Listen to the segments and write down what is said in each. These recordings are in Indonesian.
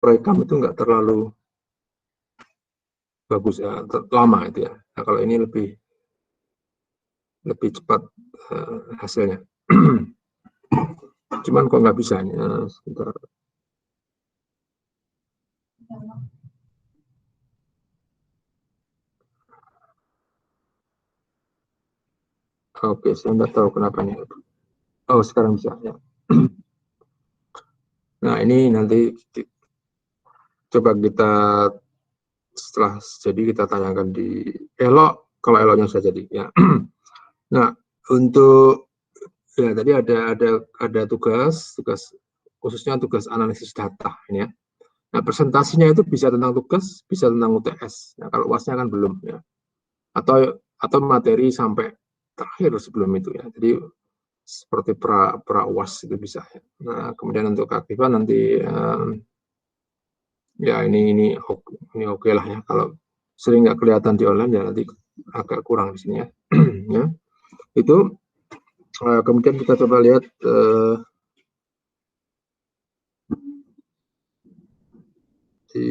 proyek kami itu nggak terlalu bagus ya, lama itu ya. Nah, kalau ini lebih cepat hasilnya. Cuman kok nggak bisa ya, sebentar. Oke, saya nggak tahu kenapa nih. Oh, sekarang bisa ya. Nah, ini nanti coba kita setelah jadi kita tayangkan di Elok, kalau Eloknya sudah jadi ya. Nah, untuk ya tadi ada tugas khususnya tugas analisis data ini ya. Nah, presentasinya itu bisa tentang tugas, bisa tentang UTS. Nah, kalau UASnya kan belum ya. Atau materi sampai terakhir sebelum itu ya. Jadi seperti pra UAS itu bisa ya. Nah, kemudian untuk keaktifan nanti ya ini oke lah ya. Kalau sering nggak kelihatan di online ya nanti agak kurang di sini ya. Ya. Itu kemudian kita coba lihat di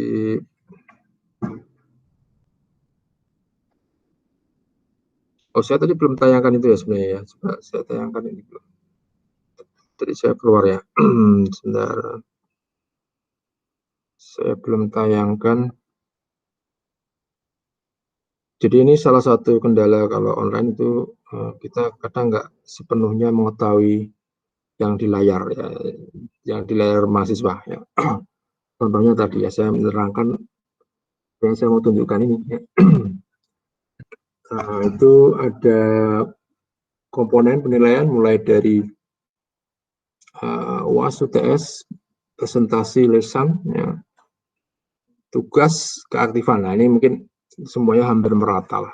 saya tadi belum tayangkan itu ya sebenarnya ya. Coba saya tayangkan ini dulu. Tadi saya keluar ya. Sebentar. Saya belum tayangkan. Jadi ini salah satu kendala kalau online itu kita kadang nggak sepenuhnya mengetahui yang di layar ya, yang di layar mahasiswa ya. Contohnya tadi ya saya menerangkan yang saya mau tunjukkan ini ya. Itu ada komponen penilaian mulai dari UAS, UTS, presentasi lisan, ya, tugas, keaktifan. Nah ini mungkin semuanya hampir merata lah.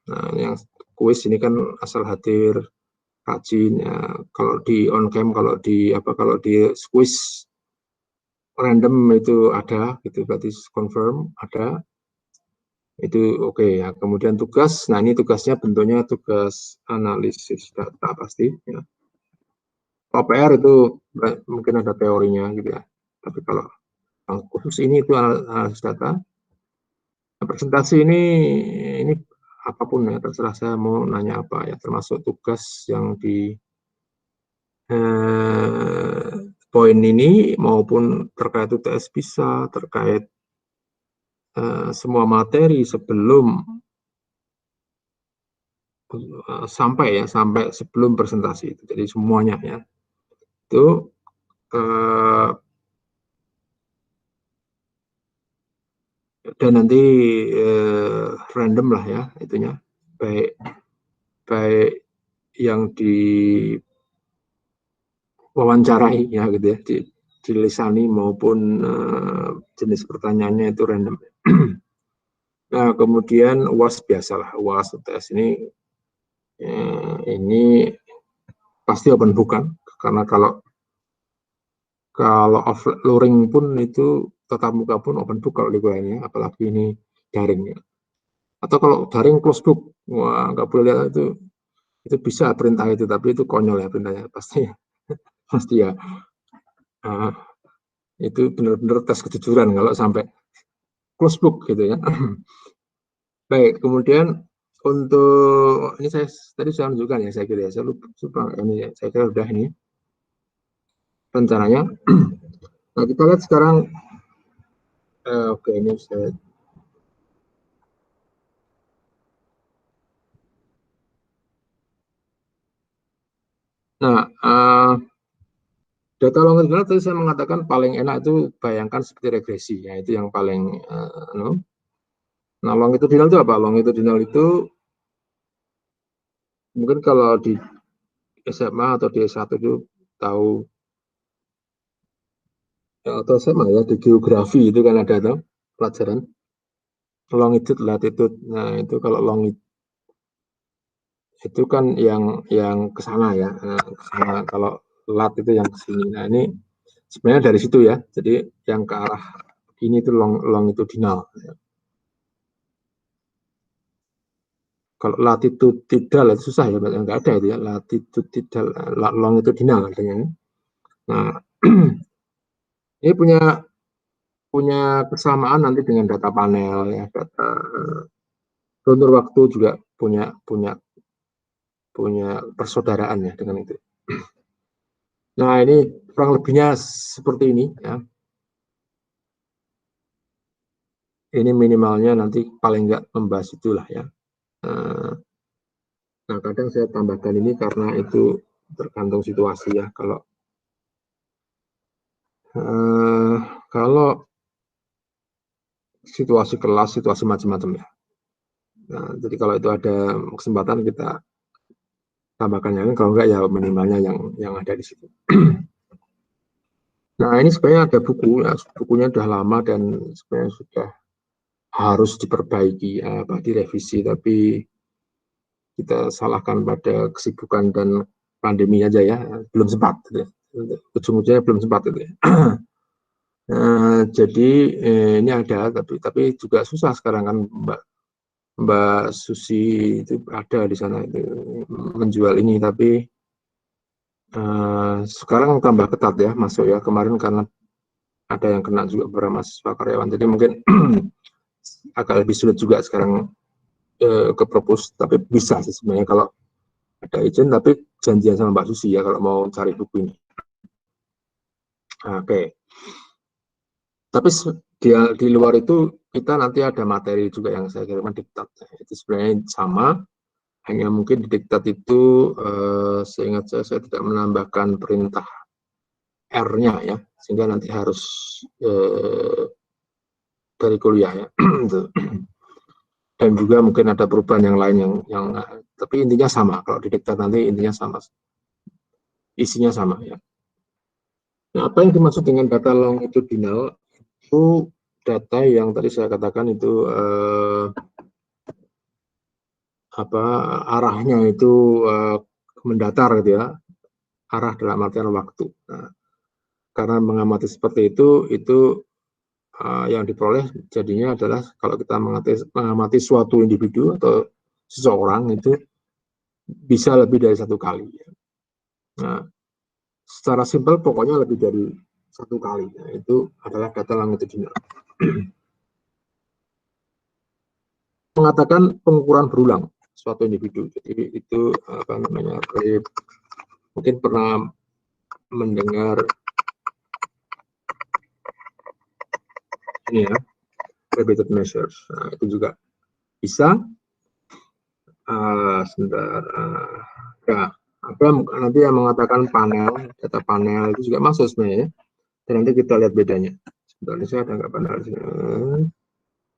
Nah yang kuis ini kan asal hadir, rajin. Ya. Kalau di on cam, kalau di quiz random itu ada, gitu berarti confirm ada. Itu oke ya. Kemudian tugas, nah ini tugasnya bentuknya tugas analisis data pasti. Ya. OPR itu mungkin ada teorinya gitu ya. Tapi kalau khusus ini itu analisis data. Nah, presentasi ini apapun ya, terserah saya mau nanya apa ya, termasuk tugas yang di poin ini maupun terkait UTS bisa, terkait semua materi sebelum sampai sebelum presentasi itu. Jadi semuanya ya itu dan nanti random lah ya itunya, baik yang di wawancarai ya gitu ya, dilisani maupun jenis pertanyaannya itu random. Nah kemudian UAS biasalah, UAS UTS ini pasti open book kan, karena kalau luring pun itu tatap muka pun open book kalau di kuliahnya, apalagi ini daring ya. Atau kalau daring close book, wah nggak boleh lihat itu bisa perintah itu, tapi itu konyol ya perintahnya pasti ya. Itu benar-benar tes kejujuran kalau sampai close book gitu ya. Baik, kemudian untuk ini saya tadi sudah menunjukkan ya, saya kira ya, saya lupa ini ya, saya kira udah ini rencananya. Nah kita lihat sekarang, oke ini saya. Nah data longitudinal tadi saya mengatakan paling enak itu bayangkan seperti regresi ya, itu yang paling Nah longitudinal itu apa? Longitudinal itu mungkin kalau di SMA atau di S1 itu tahu atau SMA ya, di geografi itu kan ada tuh pelajaran longitude, latitude. Nah itu kalau longitude itu kan yang ke sana ya, kesana. Kalau lat itu yang ke sini. Nah ini sebenarnya dari situ ya. Jadi yang ke arah ini itu longitudinal. Kalau latitudinal itu susah ya, nggak ada itu ya, latitudinal, longitudinal adanya. Nah ini punya punya kesamaan nanti dengan data panel ya, data donor waktu juga punya persaudaraan ya dengan itu. Nah, ini kurang lebihnya seperti ini ya. Ini minimalnya nanti paling nggak membahas itulah ya. Nah, kadang saya tambahkan ini karena itu tergantung situasi ya. Kalau situasi kelas, situasi macam-macam ya. Nah, jadi kalau itu ada kesempatan kita tambahkan yang kalau enggak ya minimalnya yang ada di situ. Nah, ini sebenarnya ada buku, ya, bukunya sudah lama dan sebenarnya sudah harus diperbaiki, direvisi, tapi kita salahkan pada kesibukan dan pandemi aja ya, belum sempat. Gitu. Ujung-ujungnya belum sempat itu. Ya. Jadi ini ada, tapi juga susah sekarang kan Mbak Susi itu ada di sana itu menjual ini, tapi sekarang tambah ketat ya masuk ya, kemarin karena ada yang kena juga beberapa mahasiswa karyawan, jadi mungkin agak lebih sulit juga sekarang ke propose, tapi bisa sih sebenarnya kalau ada izin, tapi janjian sama Mbak Susi ya kalau mau cari buku ini. Oke. Tapi di luar itu kita nanti ada materi juga yang saya kirimkan diktat. Itu sebenarnya sama, hanya mungkin di diktat itu seingat saya tidak menambahkan perintah R-nya ya, sehingga nanti harus dari kuliah ya. Dan juga mungkin ada perubahan yang lain yang tapi intinya sama. Kalau di diktat nanti intinya sama, isinya sama ya. Nah, apa yang dimaksud dengan data longitudinal itu data yang tadi saya katakan itu arahnya itu mendatar gitu ya, arah dalam artian waktu. Nah, karena mengamati seperti itu yang diperoleh jadinya adalah kalau kita mengamati suatu individu atau seseorang itu bisa lebih dari satu kali. Nah, secara simpel pokoknya lebih dari satu kali. Nah, itu adalah data longitudinal. Mengatakan pengukuran berulang suatu individu. Jadi itu apa namanya? Mungkin pernah mendengar ini ya, repeated measures. Nah, itu juga bisa. Sebentar. Ya, apa nanti yang mengatakan panel, data panel itu juga masuk sebenarnya. Dan nanti kita lihat bedanya. Sebentar, ini saya ada nggak panel di sini.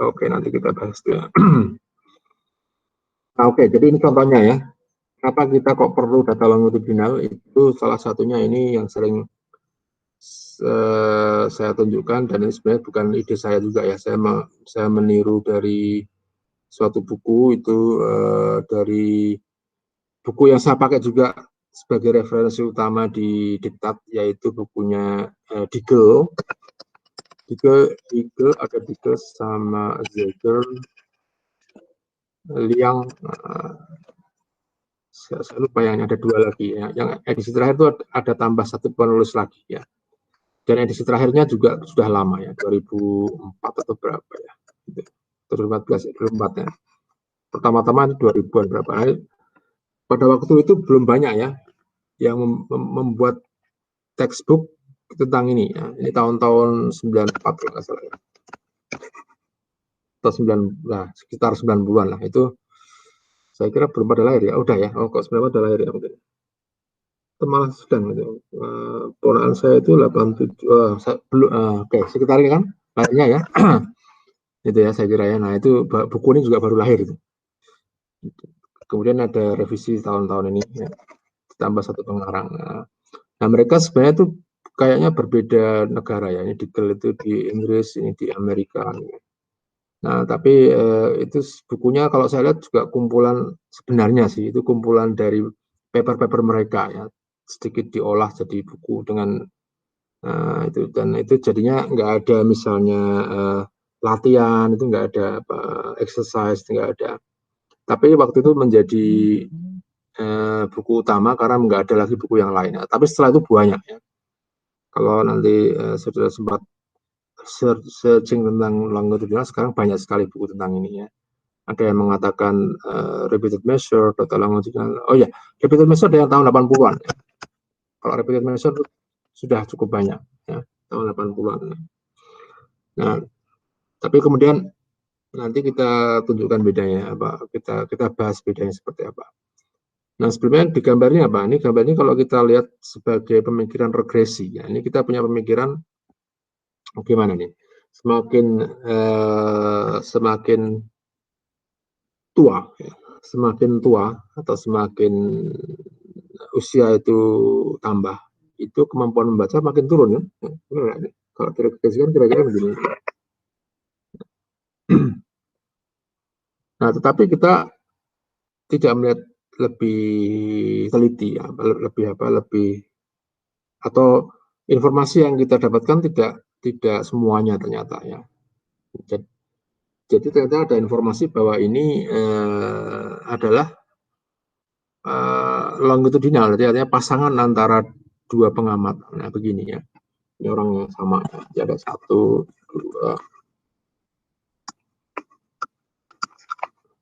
Oke, nanti kita bahas itu ya. Nah, oke, jadi ini contohnya ya. Kenapa kita kok perlu data longitudinal? Itu salah satunya ini yang sering saya tunjukkan, dan ini sebenarnya bukan ide saya juga ya. Saya meniru dari suatu buku itu dari buku yang saya pakai juga sebagai referensi utama di diktat, yaitu bukunya Deagle ada Deagle sama Zager, Liang, saya lupa yang ada dua lagi ya. Yang edisi terakhir itu ada tambah satu penulis lagi ya. Dan edisi terakhirnya juga sudah lama ya, 2004 atau berapa ya. 2014 ya, 2004 ya. Pertama-tama 2000-an berapa. Pada waktu itu belum banyak ya yang membuat textbook tentang ini ya. Ini tahun-tahun 94 kalau nggak salah ya. Atau 9, nah, sekitar 90-an lah. Itu saya kira belum pada lahir ya. Udah ya. Oh, kok 90 pada lahir ya mungkin. Itu malah sedang gitu. Ponakan saya itu 87. Belum oke, sekitar ini kan lahirnya ya. Itu ya saya kira ya. Nah, itu buku ini juga baru lahir itu. Kemudian ada revisi tahun-tahun ini ya. Ditambah satu pengarang. Nah, mereka sebenarnya itu kayaknya berbeda negara ya. Ini Deagle itu di Inggris, ini di Amerika. Nah, tapi itu bukunya kalau saya lihat juga kumpulan sebenarnya sih, itu kumpulan dari paper-paper mereka ya, sedikit diolah jadi buku dengan itu, dan itu jadinya nggak ada misalnya latihan, itu nggak ada exercise, nggak ada. Tapi waktu itu menjadi buku utama karena nggak ada lagi buku yang lain. Tapi setelah itu banyak ya. Kalau nanti sudah sempat searching tentang longitudinal, sekarang banyak sekali buku tentang ini ya. Ada yang mengatakan repeated measure, total longitudinal. Oh ya, repeated measure ada yang tahun 80-an. Ya. Kalau repeated measure sudah cukup banyak ya, tahun 80-an. Nah, tapi kemudian nanti kita tunjukkan bedanya apa, kita bahas bedanya seperti apa. Nah, sebelumnya di gambar ini apa? Ini gambar ini kalau kita lihat sebagai pemikiran regresi, ya. Ini kita punya pemikiran bagaimana nih? Semakin tua, ya. Semakin tua atau semakin usia itu tambah, itu kemampuan membaca makin turun ya. Kalau regresi kan kira-kira begini. Nah, tetapi kita tidak melihat lebih teliti, ya, lebih atau informasi yang kita dapatkan tidak semuanya ternyata ya. Jadi ternyata ada informasi bahwa ini adalah longitudinal, jadi artinya pasangan antara dua pengamat. Nah begini ya, ini orang yang sama, jadi ada 1, 2.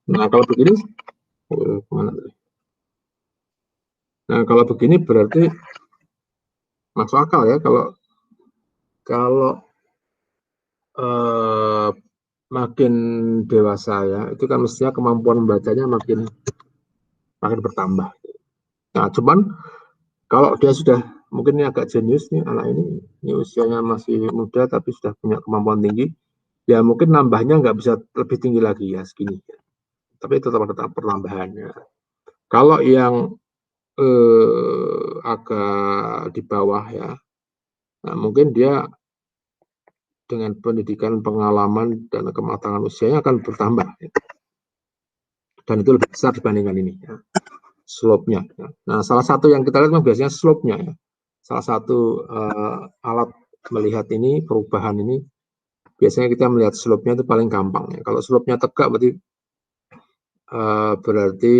Nah kalau begini, kemana tadi? Nah kalau begini berarti masuk akal ya, kalau makin dewasa ya, itu kan mestinya kemampuan membacanya makin bertambah. Nah, cuman kalau dia sudah mungkin ini agak jenius nih anak ini usianya masih muda tapi sudah punya kemampuan tinggi, ya mungkin nambahnya nggak bisa lebih tinggi lagi ya segini. Tapi tetap ada pertambahannya. Kalau yang agak di bawah ya, nah mungkin dia dengan pendidikan, pengalaman, dan kematangan usianya akan bertambah. Dan itu lebih besar dibandingkan ini. Ya. Slope-nya. Ya. Nah, salah satu yang kita lihat biasanya slope-nya. Ya. Salah satu alat melihat ini, perubahan ini, biasanya kita melihat slope-nya itu paling gampang. Ya. Kalau slope-nya tegak, berarti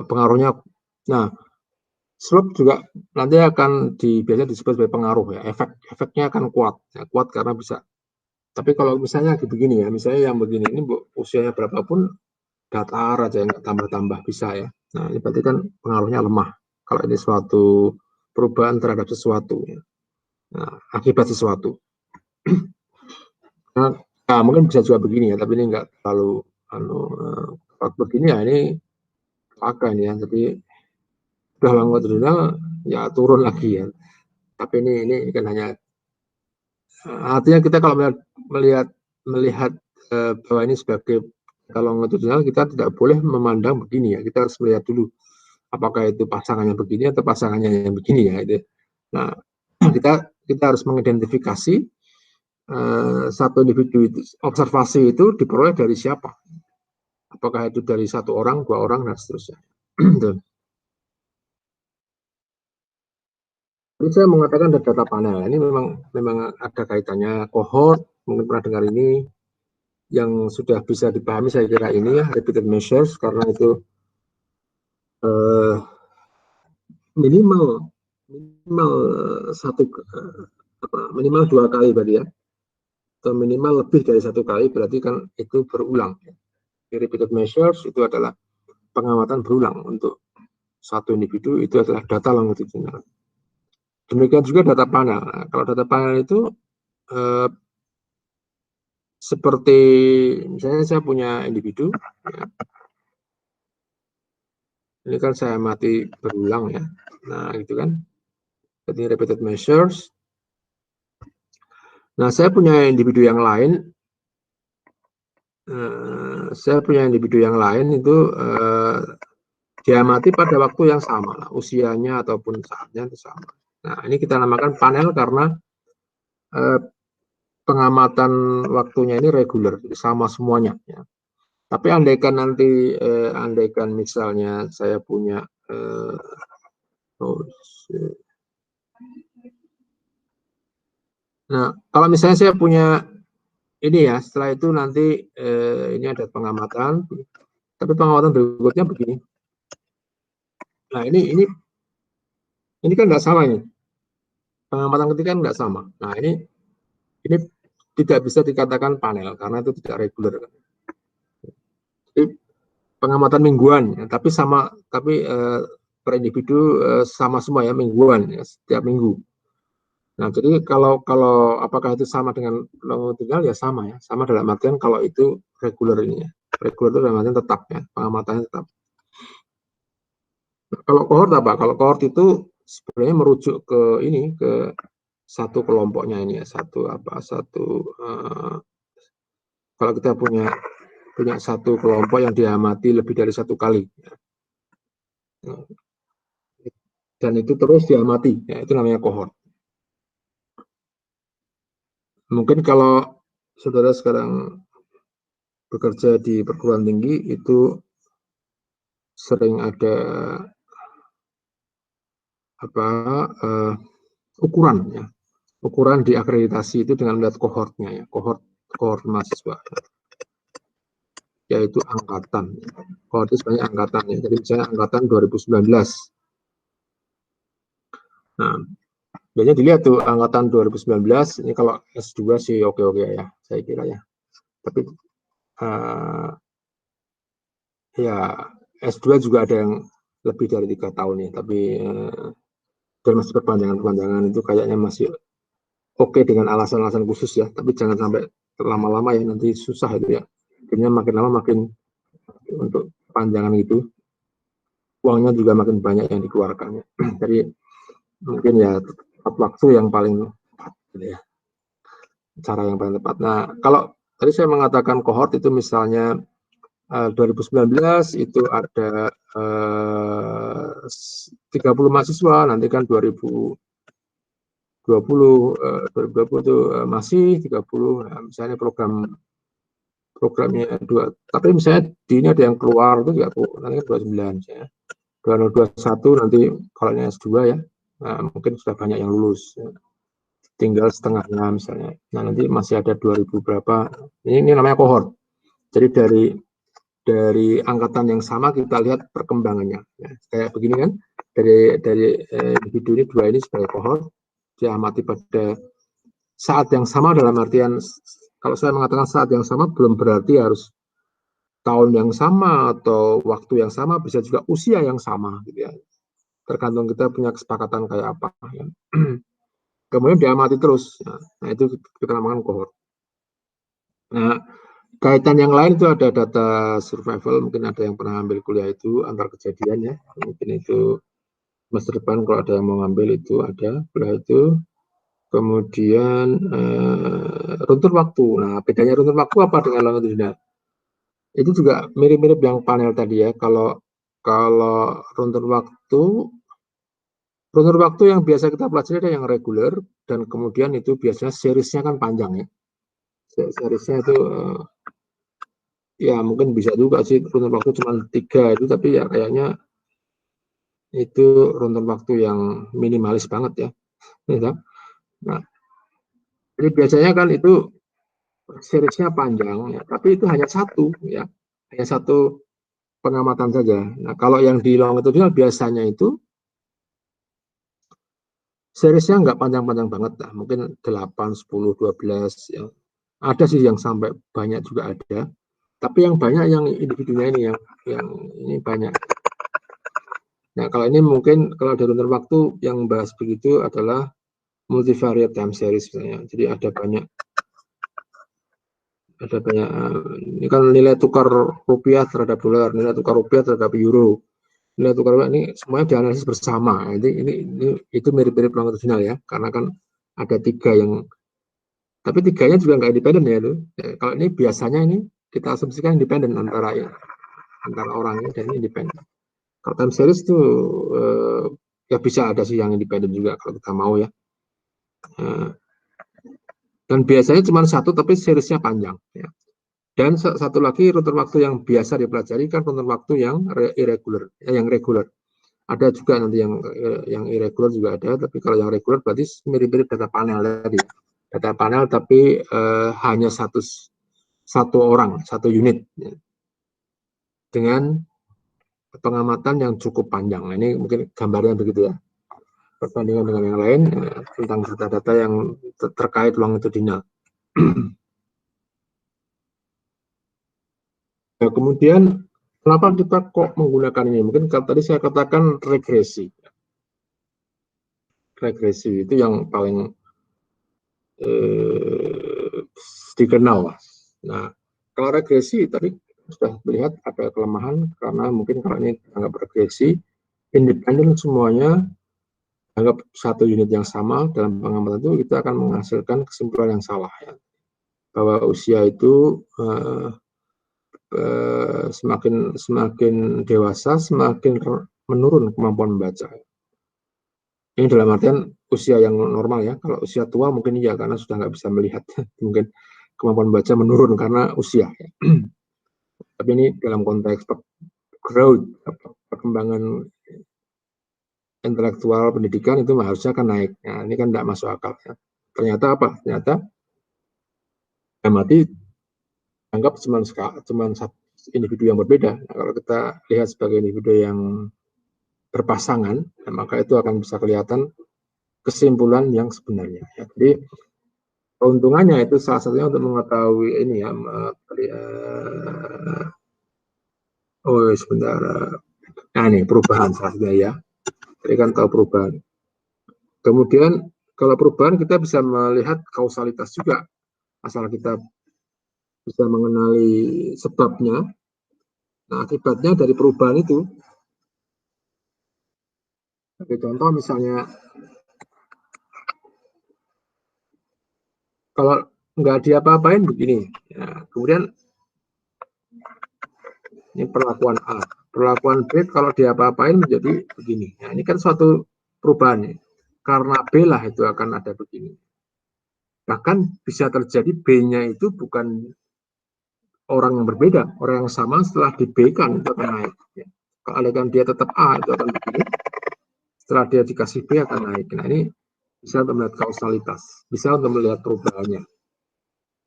pengaruhnya. Nah, slope juga nanti akan biasanya disebut sebagai pengaruh ya, efeknya akan kuat ya, kuat karena bisa. Tapi kalau misalnya begini ya, misalnya yang begini ini usianya berapapun datar aja nggak tambah-tambah bisa ya. Nah ini berarti kan pengaruhnya lemah kalau ini suatu perubahan terhadap sesuatu ya. Nah, akibat sesuatu. Nah, mungkin bisa juga begini ya, tapi ini nggak terlalu begini ya, ini akan ya, jadi sudah longitudinal ya turun lagi ya. Tapi ini kan hanya artinya kita kalau melihat bahwa ini sebagai longitudinal, kita tidak boleh memandang begini ya. Kita harus melihat dulu apakah itu pasangannya begini atau pasangannya yang begini ya. Itu. Nah, kita harus mengidentifikasi satu individu itu, observasi itu diperoleh dari siapa? Apakah itu dari 1 orang, 2 orang, dan seterusnya. Jadi saya mengatakan ada data panel. Ini memang ada kaitannya cohort, mungkin pernah dengar ini, yang sudah bisa dipahami saya kira ini ya, repeated measures, karena itu minimal minimal 2 kali berarti ya, atau minimal lebih dari 1 kali berarti kan itu berulang. Repeated measures itu adalah pengamatan berulang untuk satu individu, itu adalah data longitudinal. Demikian juga data panel. Nah, kalau data panel itu seperti misalnya saya punya individu, ya. Ini kan saya amati berulang ya. Nah, gitu kan. Jadi repeated measures. Nah, saya punya individu yang lain. Itu diamati pada waktu yang sama, usianya ataupun saatnya itu sama. Nah, ini kita namakan panel karena pengamatan waktunya ini reguler, sama semuanya. Ya. Tapi andaikan nanti, andaikan misalnya saya punya, nah kalau misalnya saya punya ini ya, setelah itu nanti ini ada pengamatan, tapi pengamatan berikutnya begini. Nah ini kan nggak sama ini. pengamatan ketiga nggak sama. Nah ini tidak bisa dikatakan panel karena itu tidak reguler. Jadi pengamatan mingguan, ya, tapi per individu sama semua ya mingguan ya, setiap minggu. Nah jadi kalau apakah itu sama dengan longitudinal ya sama dalam artian kalau itu reguler ini ya. Reguler itu dalam artian tetap ya, pengamatannya tetap. Nah, kalau kohort apa? Kalau kohort itu sebenarnya merujuk ke satu kelompoknya ini ya, kalau kita punya satu kelompok yang diamati lebih dari satu kali ya. Dan itu terus diamati ya, itu namanya kohort. Mungkin kalau saudara sekarang bekerja di perguruan tinggi itu sering ada ukuran ya, ukuran di akreditasi itu dengan melihat kohortnya ya, kohort mahasiswa, yaitu angkatan. Kohort itu sebenarnya angkatan ya, jadi misalnya angkatan 2019. Nah, biasanya dilihat tuh angkatan 2019 ini kalau S2 sih oke-oke ya, saya kira ya. Tapi ya S2 juga ada yang lebih dari 3 tahun ya, tapi dan masih perpanjangan itu kayaknya masih oke dengan alasan-alasan khusus ya, tapi jangan sampai lama-lama ya, nanti susah itu ya. Akhirnya makin lama makin untuk panjangan itu uangnya juga makin banyak yang dikeluarkan. Jadi mungkin ya tepat waktu yang paling tepat gitu ya, cara yang paling tepat. Nah kalau tadi saya mengatakan kohort itu misalnya 2019 itu ada 30 mahasiswa, nanti kan 2020 itu masih 30, nah, misalnya programnya 2, tapi misalnya di ini ada yang keluar itu juga nanti kan 29 ya. 2021 nanti kalau ini S2 ya, nah, mungkin sudah banyak yang lulus ya. Tinggal setengahnya misalnya. Nah nanti masih ada 2000 berapa, ini namanya kohort. Jadi dari angkatan yang sama kita lihat perkembangannya ya. Kayak begini kan, dari individu ini 2 ini sebagai kohort, diamati pada saat yang sama, dalam artian kalau saya mengatakan saat yang sama belum berarti harus tahun yang sama atau waktu yang sama, bisa juga usia yang sama gitu ya, tergantung kita punya kesepakatan kayak apa ya. Kemudian diamati terus, nah itu kita namakan kohort. Nah kaitan yang lain itu ada data survival, mungkin ada yang pernah ambil kuliah itu antar kejadian ya, mungkin itu masa depan kalau ada yang mau ngambil itu ada kuliah itu. Kemudian runtun waktu. Nah bedanya runtun waktu apa dengan longitudinal? Itu juga mirip-mirip yang panel tadi ya. Kalau runtun waktu yang biasa kita pelajari ada yang reguler, dan kemudian itu biasanya seriesnya kan panjang ya. Seriesnya itu ya mungkin bisa juga sih runtun waktu cuma 3 itu, tapi ya kayaknya itu runtun waktu yang minimalis banget ya. Nah, jadi biasanya kan itu seriesnya panjang ya, tapi itu hanya satu ya, hanya satu pengamatan saja. Nah, kalau yang di longitudinal biasanya itu seriesnya nggak panjang-panjang banget lah, mungkin 8, 10, 12 ya. Ada sih yang sampai banyak juga ada, tapi yang banyak yang individunya ini yang ini banyak. Nah, kalau ini mungkin kalau ada runtun waktu yang bahas begitu adalah multivariate time series misalnya. Jadi ada banyak ini kan nilai tukar rupiah terhadap dolar, nilai tukar rupiah terhadap euro, nilai tukar rupiah ini semuanya dianalisis bersama. Ini itu mirip-mirip longitudinal ya, karena kan ada 3 yang, tapi 3-nya juga nggak independen ya itu. Ya, kalau ini biasanya ini kita asumsikan independen antara orang ini dan ini independen. Kalau time series itu ya bisa ada sih yang independen juga kalau kita mau ya. Dan biasanya cuma satu tapi seriesnya panjang ya. Dan satu lagi runtun waktu yang biasa dipelajari kan runtun waktu yang irregular, yang reguler. Ada juga nanti yang irregular juga ada, tapi kalau yang reguler berarti mirip-mirip data panel tadi. Data panel tapi hanya satu orang, satu unit ya, dengan pengamatan yang cukup panjang. Nah, ini mungkin gambarnya begitu ya. perbandingan dengan yang lain tentang data-data yang terkait longitudinal. Nah, kemudian kenapa kita kok menggunakan ini? Mungkin tadi saya katakan regresi. Regresi itu yang paling dikenal. Nah, kalau regresi tadi sudah melihat ada kelemahan karena mungkin kalau ini anggap regresi, independen semuanya anggap satu unit yang sama dalam pengamatan itu kita akan menghasilkan kesimpulan yang salah ya. Bahwa usia itu semakin dewasa semakin menurun kemampuan membaca. Ini dalam artian usia yang normal ya. Kalau usia tua mungkin iya karena sudah nggak bisa melihat. Mungkin kemampuan baca menurun karena usia. Ya. Tapi ini dalam konteks growth, perkembangan intelektual pendidikan itu harusnya kan naik. Nah, ini kan tidak masuk akal. Ya. Ternyata apa? Ternyata mati anggap cuma satu individu yang berbeda. Nah, kalau kita lihat sebagai individu yang berpasangan, nah, maka itu akan bisa kelihatan kesimpulan yang sebenarnya. Ya. Jadi keuntungannya itu salah satunya untuk mengetahui ini ya. Oh sebentar. Nah ini perubahan salah satunya ya. Jadi kan tahu perubahan. Kemudian kalau perubahan kita bisa melihat kausalitas juga. Asal kita bisa mengenali sebabnya. Nah akibatnya dari perubahan itu. Sebagai contoh misalnya kalau nggak diapa-apain begini. Ya, kemudian ini perlakuan A. Perlakuan B kalau diapa-apain menjadi begini. Nah, ini kan suatu perubahan. Karena B lah itu akan ada begini. Bahkan bisa terjadi B-nya itu bukan orang yang berbeda. Orang yang sama setelah di B-kan itu akan naik. Ya. Kalau kan dia tetap A itu akan begini. Setelah dia dikasih B akan naik. Nah ini bisa untuk melihat kausalitas. Bisa untuk melihat perubahannya.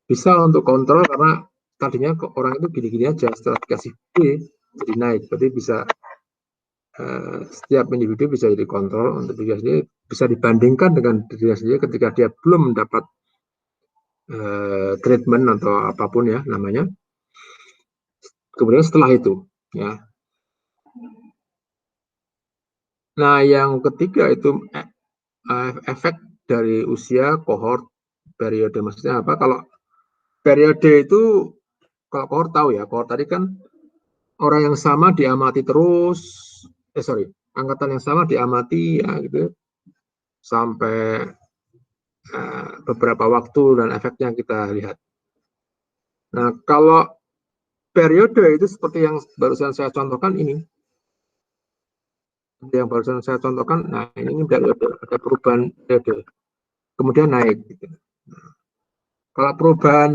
Bisa untuk kontrol karena tadinya orang itu gini-gini aja. Setelah dikasih B jadi naik. Berarti bisa setiap individu bisa dikontrol untuk diri sendiri, bisa dibandingkan dengan diri sendiri ketika dia belum mendapat treatment atau apapun ya namanya. Kemudian setelah itu, ya. Nah, yang ketiga itu efek dari usia, kohort, periode. Maksudnya apa? Kalau periode itu, kalau kohort tahu ya, kohort tadi kan orang yang sama diamati terus, angkatan yang sama diamati ya gitu sampai beberapa waktu dan efeknya kita lihat. Nah, kalau periode itu seperti yang barusan saya contohkan ini. Yang barusan saya contohkan, nah ini periode, ada perubahan periode. Kemudian naik. Gitu. Nah, kalau perubahan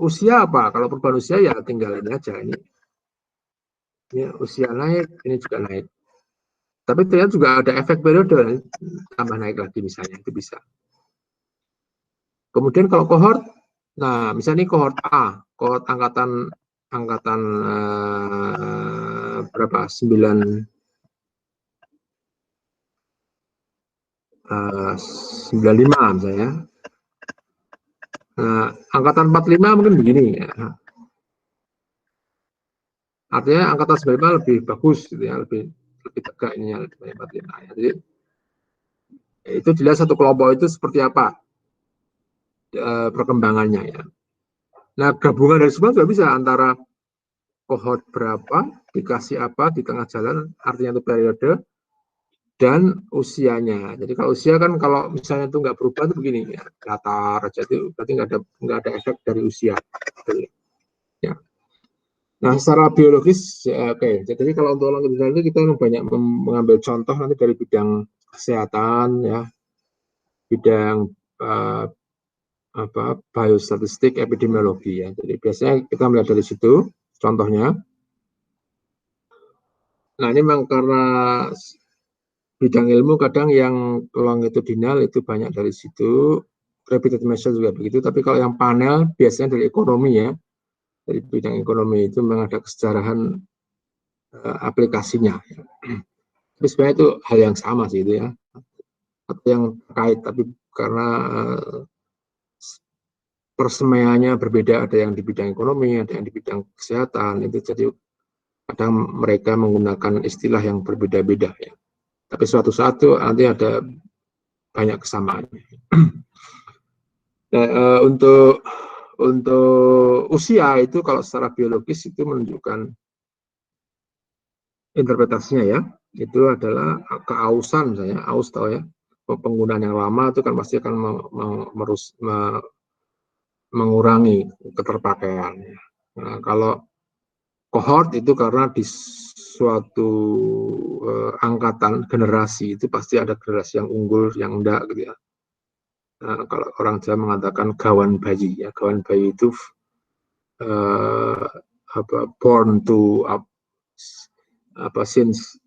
usia apa? Kalau perubahan usia ya tinggal ini aja. Ini usia naik, ini juga naik. Tapi ternyata juga ada efek periode, tambah naik lagi misalnya, itu bisa. Kemudian kalau kohort, nah misalnya ini kohort A, kohort angkatan berapa? 95 misalnya. Nah, angkatan 45 mungkin begini ya. Artinya angkatan 95 lebih bagus gitu ya, lebih tegak ini ya, lebih 45 ya. Jadi itu dilihat satu kelompok itu seperti apa perkembangannya ya. Nah, gabungan dari semua juga bisa antara kohort berapa, dikasih apa di tengah jalan, artinya itu periode, dan usianya. Jadi kalau usia kan kalau misalnya itu nggak berubah itu begini ya, datar aja itu berarti nggak ada efek dari usia. Ya. Nah, secara biologis, ya, oke. Jadi kalau untuk longitudinal itu kita banyak mengambil contoh nanti dari bidang kesehatan, ya, bidang biostatistik, epidemiologi, ya. Jadi biasanya kita melihat dari situ contohnya. Nah, ini memang karena bidang ilmu kadang yang longitudinal itu banyak dari situ, repeated measure juga begitu. Tapi kalau yang panel biasanya dari ekonomi ya, dari bidang ekonomi itu memang ada kesejarahan aplikasinya. Tapi sebenarnya itu hal yang sama sih itu ya. atau yang terkait, tapi karena persemaiannya berbeda, ada yang di bidang ekonomi, ada yang di bidang kesehatan, itu jadi kadang mereka menggunakan istilah yang berbeda-beda ya. Tapi suatu saat itu nanti ada banyak kesamaan. Nah, untuk usia itu kalau secara biologis itu menunjukkan interpretasinya ya, itu adalah keausan misalnya, aus tahu ya, penggunaan yang lama itu kan pasti akan mengurangi keterpakaian. Nah, kalau kohort itu karena di suatu angkatan generasi itu pasti ada generasi yang unggul, yang enggak gitu ya. Nah, kalau orang Jawa mengatakan gawan bayi ya, gawan bayi itu born to since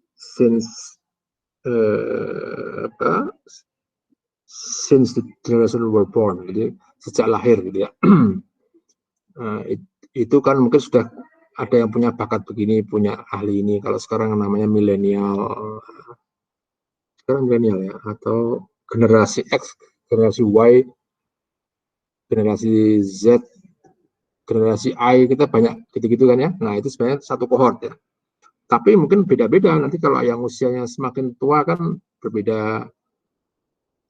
the generation were born, jadi sejak lahir gitu ya. Itu kan mungkin sudah ada yang punya bakat begini, punya ahli ini. Kalau sekarang namanya milenial, sekarang milenial ya, atau generasi X, generasi Y, generasi Z, generasi I, kita banyak gitu-gitu kan ya. Nah itu sebenarnya satu kohort ya. Tapi mungkin beda-beda nanti kalau yang usianya semakin tua kan berbeda,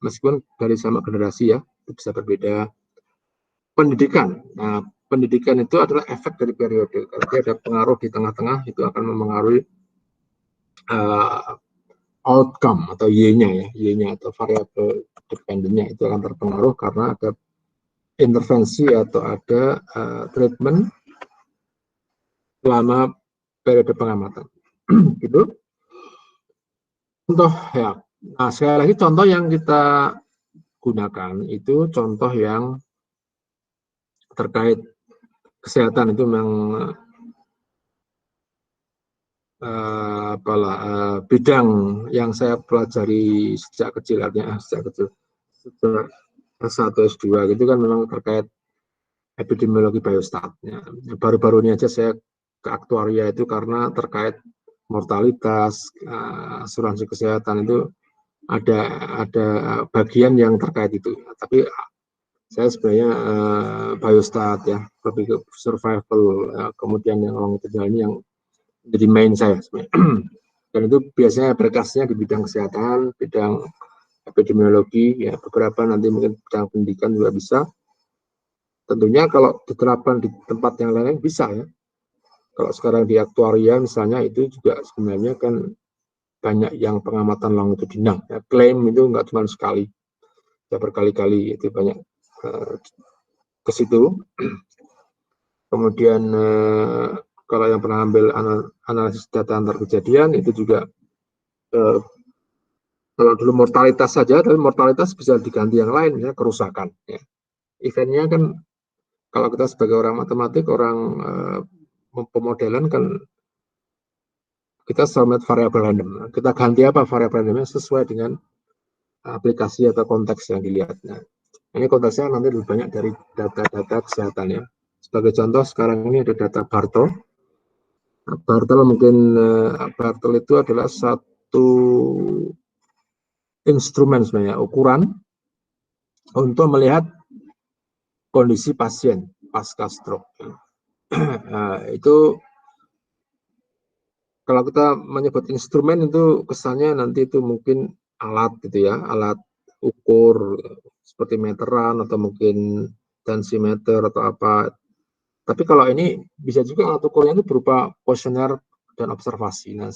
meskipun dari sama generasi ya, itu bisa berbeda. Pendidikan, nah pendidikan itu adalah efek dari periode. Kalau dia ada pengaruh di tengah-tengah, itu akan memengaruhi outcome atau Y-nya ya, Y-nya atau variabel dependennya itu akan terpengaruh karena ada intervensi atau ada treatment selama periode pengamatan. Gitu. Contoh ya. Nah, sekali lagi contoh yang kita gunakan itu contoh yang terkait kesehatan, itu memang bidang yang saya pelajari sejak kecil, artinya sejak kecil, sejak S1, S2 gitu kan memang terkait epidemiologi biostat. Ya. Baru-baru ini aja saya ke aktuaria itu karena terkait mortalitas, asuransi kesehatan itu ada bagian yang terkait itu. Tapi saya sebenarnya biostat ya, lebih ke survival, kemudian yang longitudinal ini yang jadi main saya sebenarnya. Dan itu biasanya berkasnya di bidang kesehatan, bidang epidemiologi, ya beberapa nanti mungkin bidang pendidikan juga bisa. Tentunya kalau diterapkan di tempat yang lain bisa ya. Kalau sekarang di aktuaria misalnya itu juga sebenarnya kan banyak yang pengamatan longitudinal. Ya, klaim itu nggak cuma sekali, ya berkali-kali itu banyak ke situ. Kemudian kalau yang pernah ambil analisis data antar kejadian itu juga kalau dulu mortalitas saja, tapi mortalitas bisa diganti yang lain, ya kerusakan. Ya. Eventnya kan kalau kita sebagai orang matematik, orang pemodelan kan kita submit variabel random. Kita ganti apa variabel randomnya sesuai dengan aplikasi atau konteks yang dilihat. Nah, ini konteksnya nanti lebih banyak dari data-data kesehatan ya. Sebagai contoh sekarang ini ada data Bartle. Bartle mungkin Bartle itu adalah satu instrumen sebenarnya, ukuran untuk melihat kondisi pasien pasca stroke. Itu kalau kita menyebut instrumen itu kesannya nanti itu mungkin alat gitu ya, alat ukur seperti meteran atau mungkin tensimeter atau apa. Tapi kalau ini bisa juga alat ukurnya itu berupa kuesioner dan observasi. Nah,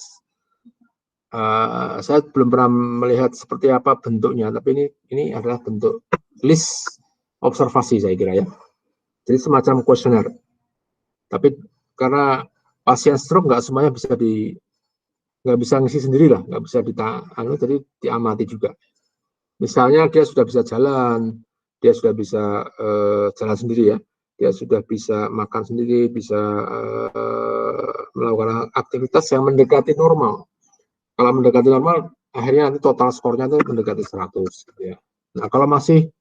saya belum pernah melihat seperti apa bentuknya, tapi ini adalah bentuk list observasi saya kira ya. Jadi semacam kuesioner. Tapi karena pasien stroke nggak semuanya nggak bisa ngisi sendiri lah, nggak bisa jadi diamati juga. Misalnya dia sudah bisa jalan, dia sudah bisa jalan sendiri ya, dia sudah bisa makan sendiri, bisa melakukan aktivitas yang mendekati normal. Kalau mendekati normal, akhirnya nanti total skornya itu mendekati 100. Gitu ya. Nah kalau masih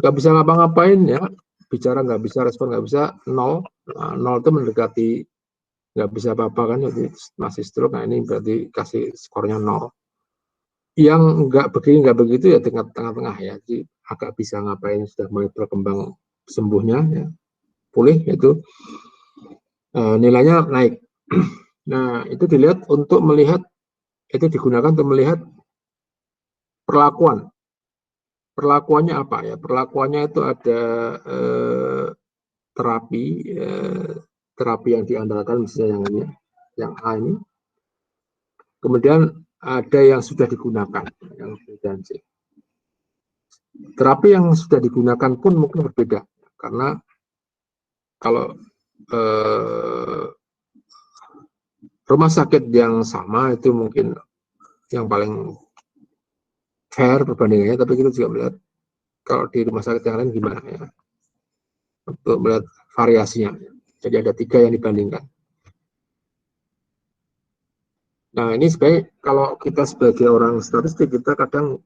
nggak bisa ngapa-ngapain ya, bicara nggak bisa, respon nggak bisa, 0. Nah, 0 itu mendekati nggak bisa apa-apa kan, jadi masih stroke. Nah ini berarti kasih skornya 0. Yang nggak begini nggak begitu ya tengah-tengah ya, jadi agak bisa ngapain, sudah mulai berkembang sembuhnya ya, pulih itu nilainya naik. Nah itu dilihat untuk melihat, itu digunakan untuk melihat perlakuannya apa ya, perlakuannya itu ada terapi terapi yang diandalkan misalnya yang ini, yang A ini, kemudian ada yang sudah digunakan yang B dan C. Terapi yang sudah digunakan pun mungkin berbeda, karena kalau rumah sakit yang sama itu mungkin yang paling fair perbandingannya, tapi kita juga melihat kalau di rumah sakit yang lain gimana ya, untuk melihat variasinya. Jadi ada 3 yang dibandingkan. Nah ini sebagai, kalau kita sebagai orang statistik, kita kadang,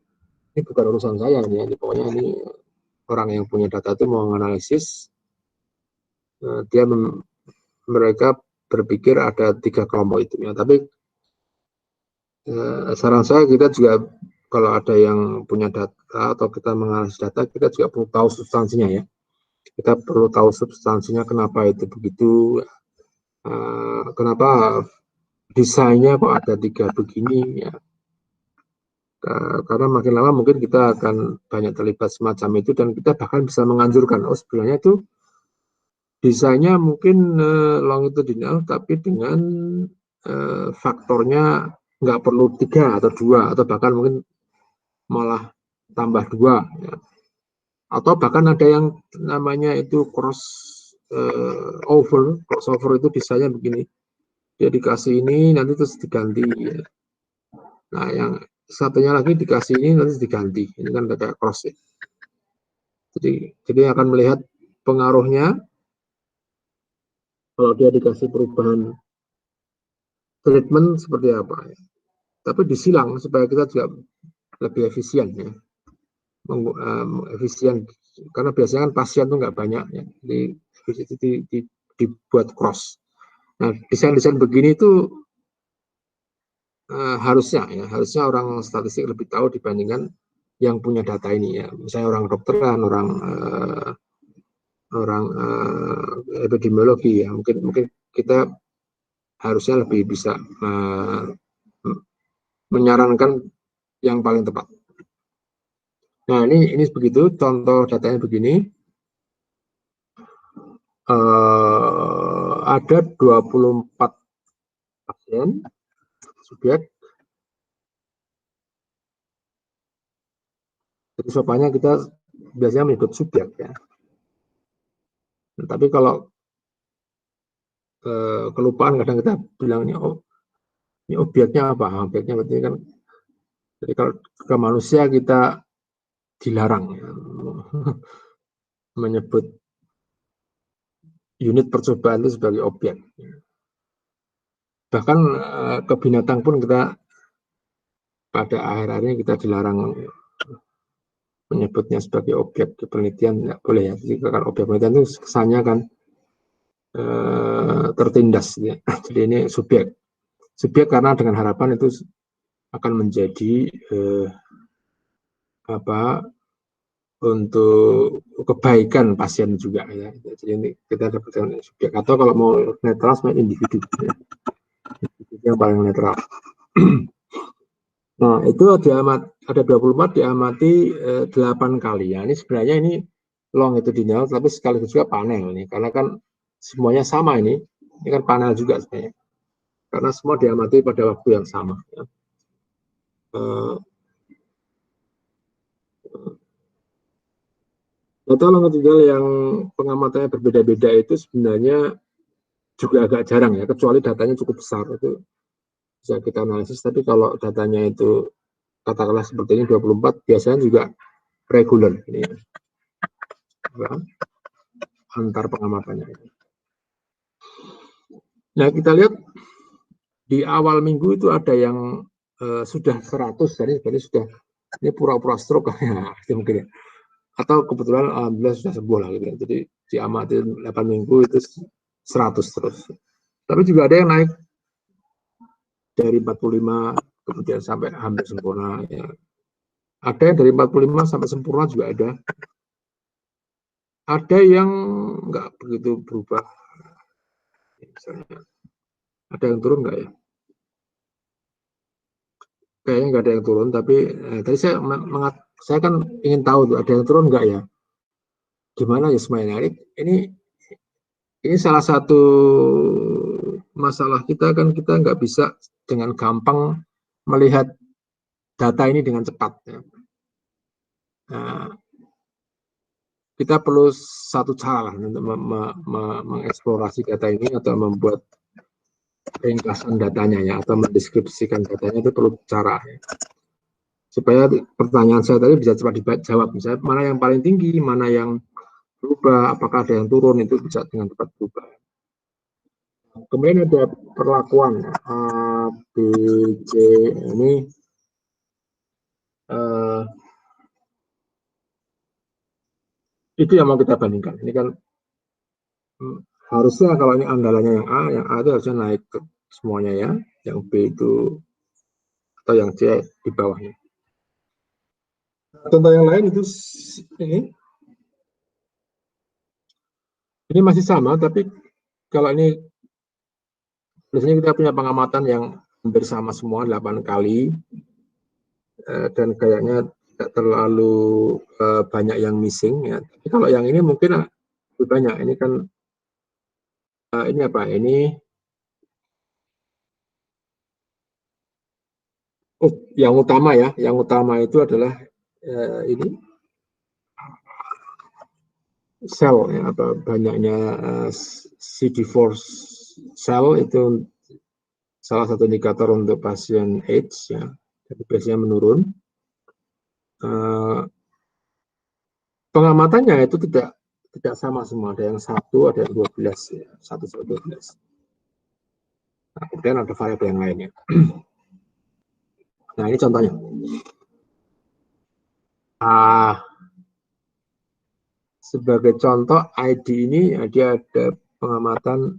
ini bukan urusan saya ini pokoknya ini orang yang punya data itu mau menganalisis, mereka berpikir ada 3 kelompok itu ya. Tapi saran saya, kita juga kalau ada yang punya data atau kita menganalisis data, kita juga perlu tahu substansinya ya. Kita perlu tahu substansinya, kenapa itu begitu, kenapa desainnya kok ada 3 begini ya. Karena makin lama mungkin kita akan banyak terlibat semacam itu, dan kita bahkan bisa menganjurkan, oh sebenarnya itu desainnya mungkin longitudinal, tapi dengan faktornya nggak perlu 3 atau 2, atau bahkan mungkin malah tambah 2 ya. Atau bahkan ada yang namanya itu crossover itu desainnya begini, dia dikasih ini nanti terus diganti ya. Nah yang satunya lagi dikasih ini nanti diganti, ini kan kayak cross ya. Jadi akan melihat pengaruhnya kalau dia dikasih perubahan treatment seperti apa ya. Tapi disilang supaya kita juga lebih efisien ya, efisien, karena biasanya kan pasien tuh nggak banyak ya, jadi dibuat cross. Nah desain-desain begini itu harusnya orang statistik lebih tahu dibandingkan yang punya data ini ya, misalnya orang kedokteran, orang epidemiologi ya, mungkin kita harusnya lebih bisa menyarankan yang paling tepat. Nah ini begitu, contoh datanya begini, ada 24 pasien subjek, jadi sopannya kita biasanya menyebut subjek ya. Nah, tapi kalau kelupaan kadang kita bilangnya, oh ini objeknya apa? Objeknya berarti kan, jadi kalau ke manusia kita dilarang ya, menyebut unit percobaan itu sebagai objek. Bahkan ke binatang pun kita pada akhir-akhirnya kita dilarang menyebutnya sebagai objek penelitian, nggak boleh ya. Jadi kan objek penelitian itu kesannya kan tertindas ya. Jadi ini subjek karena dengan harapan itu akan menjadi untuk kebaikan pasien juga ya. Jadi ini kita dapatkan subjek, atau kalau mau netral sebenarnya individu ya. Individu yang paling netral. Nah itu ada 24 diamati 8 kali ya. Ini sebenarnya ini longitudinal tapi sekaligus juga panel nih, karena kan semuanya sama ini kan panel juga sebenarnya, karena semua diamati pada waktu yang sama ya. Data longitudinal yang pengamatannya berbeda-beda itu sebenarnya juga agak jarang ya, kecuali datanya cukup besar itu bisa kita analisis. Tapi kalau datanya itu katakanlah seperti ini 24, biasanya juga reguler ini ya, antar pengamatannya. Nah kita lihat di awal minggu itu ada yang sudah 100, jadi sudah, ini pura-pura stroke ya, mungkin ya, atau kebetulan alhamdulillah sudah sembuh lah gitu ya. Jadi diamati 8 minggu itu 100 terus. Tapi juga ada yang naik dari 45 kemudian sampai hampir sempurna. Ya. Ada yang dari 45 sampai sempurna juga ada. Ada yang nggak begitu berubah. Misalnya, ada yang turun nggak ya? Kayaknya nggak ada yang turun, tapi tadi saya kan ingin tahu tuh ada yang turun nggak ya? Gimana ya semuanya? Ini salah satu masalah kita kan, kita nggak bisa dengan gampang melihat data ini dengan cepat. Ya. Nah, kita perlu satu cara untuk mengeksplorasi data ini atau membuat ringkasan datanya ya, atau mendeskripsikan datanya, itu perlu cara ya. Supaya pertanyaan saya tadi bisa cepat dijawab, misalnya mana yang paling tinggi, mana yang berubah, apakah ada yang turun, itu bisa dengan cepat berubah. Kemudian ada perlakuan A, B, C, ini itu yang mau kita bandingkan. Ini kan harusnya kalau ini andalannya yang A itu harusnya naik ke semuanya ya, yang B itu atau yang C di bawahnya. Contoh yang lain itu ini masih sama, tapi kalau ini biasanya kita punya pengamatan yang hampir sama semua 8 kali, dan kayaknya tidak terlalu banyak yang missing ya. Tapi kalau yang ini mungkin lebih banyak. Ini kan ini apa? Ini yang utama ya. Yang utama itu adalah ini sel ya, atau banyaknya CD4 sel itu salah satu indikator untuk pasien AIDS ya. Jadi biasanya menurun. Pengamatannya itu tidak sama semua, ada yang 1, ada yang 12 ya, 1 sampai 12. Nah, kemudian ada variabel yang lainnya. Nah, ini contohnya. Sebagai contoh ID ini dia ada pengamatan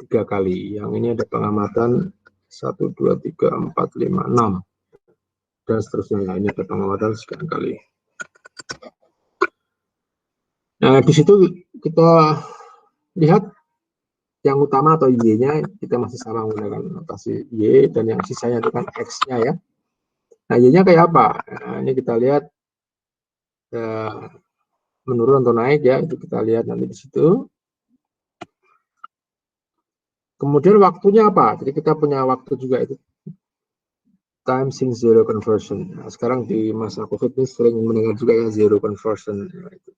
3 kali. Yang ini ada pengamatan 1, 2, 3, 4, 5, 6 dan seterusnya. Ini ada pengamatan sekian kali. Nah, di situ kita lihat yang utama atau Y-nya kita masih sama menggunakan notasi Y, dan yang sisanya itu kan X-nya ya. Nah, Y-nya kayak apa? Nah, ini kita lihat menurun atau naik ya, itu kita lihat nanti di situ. Kemudian waktunya apa? Jadi kita punya waktu juga, itu time since zero conversion. Nah, sekarang di masa COVID ini sering mendengar juga ya zero conversion. Nah, itu.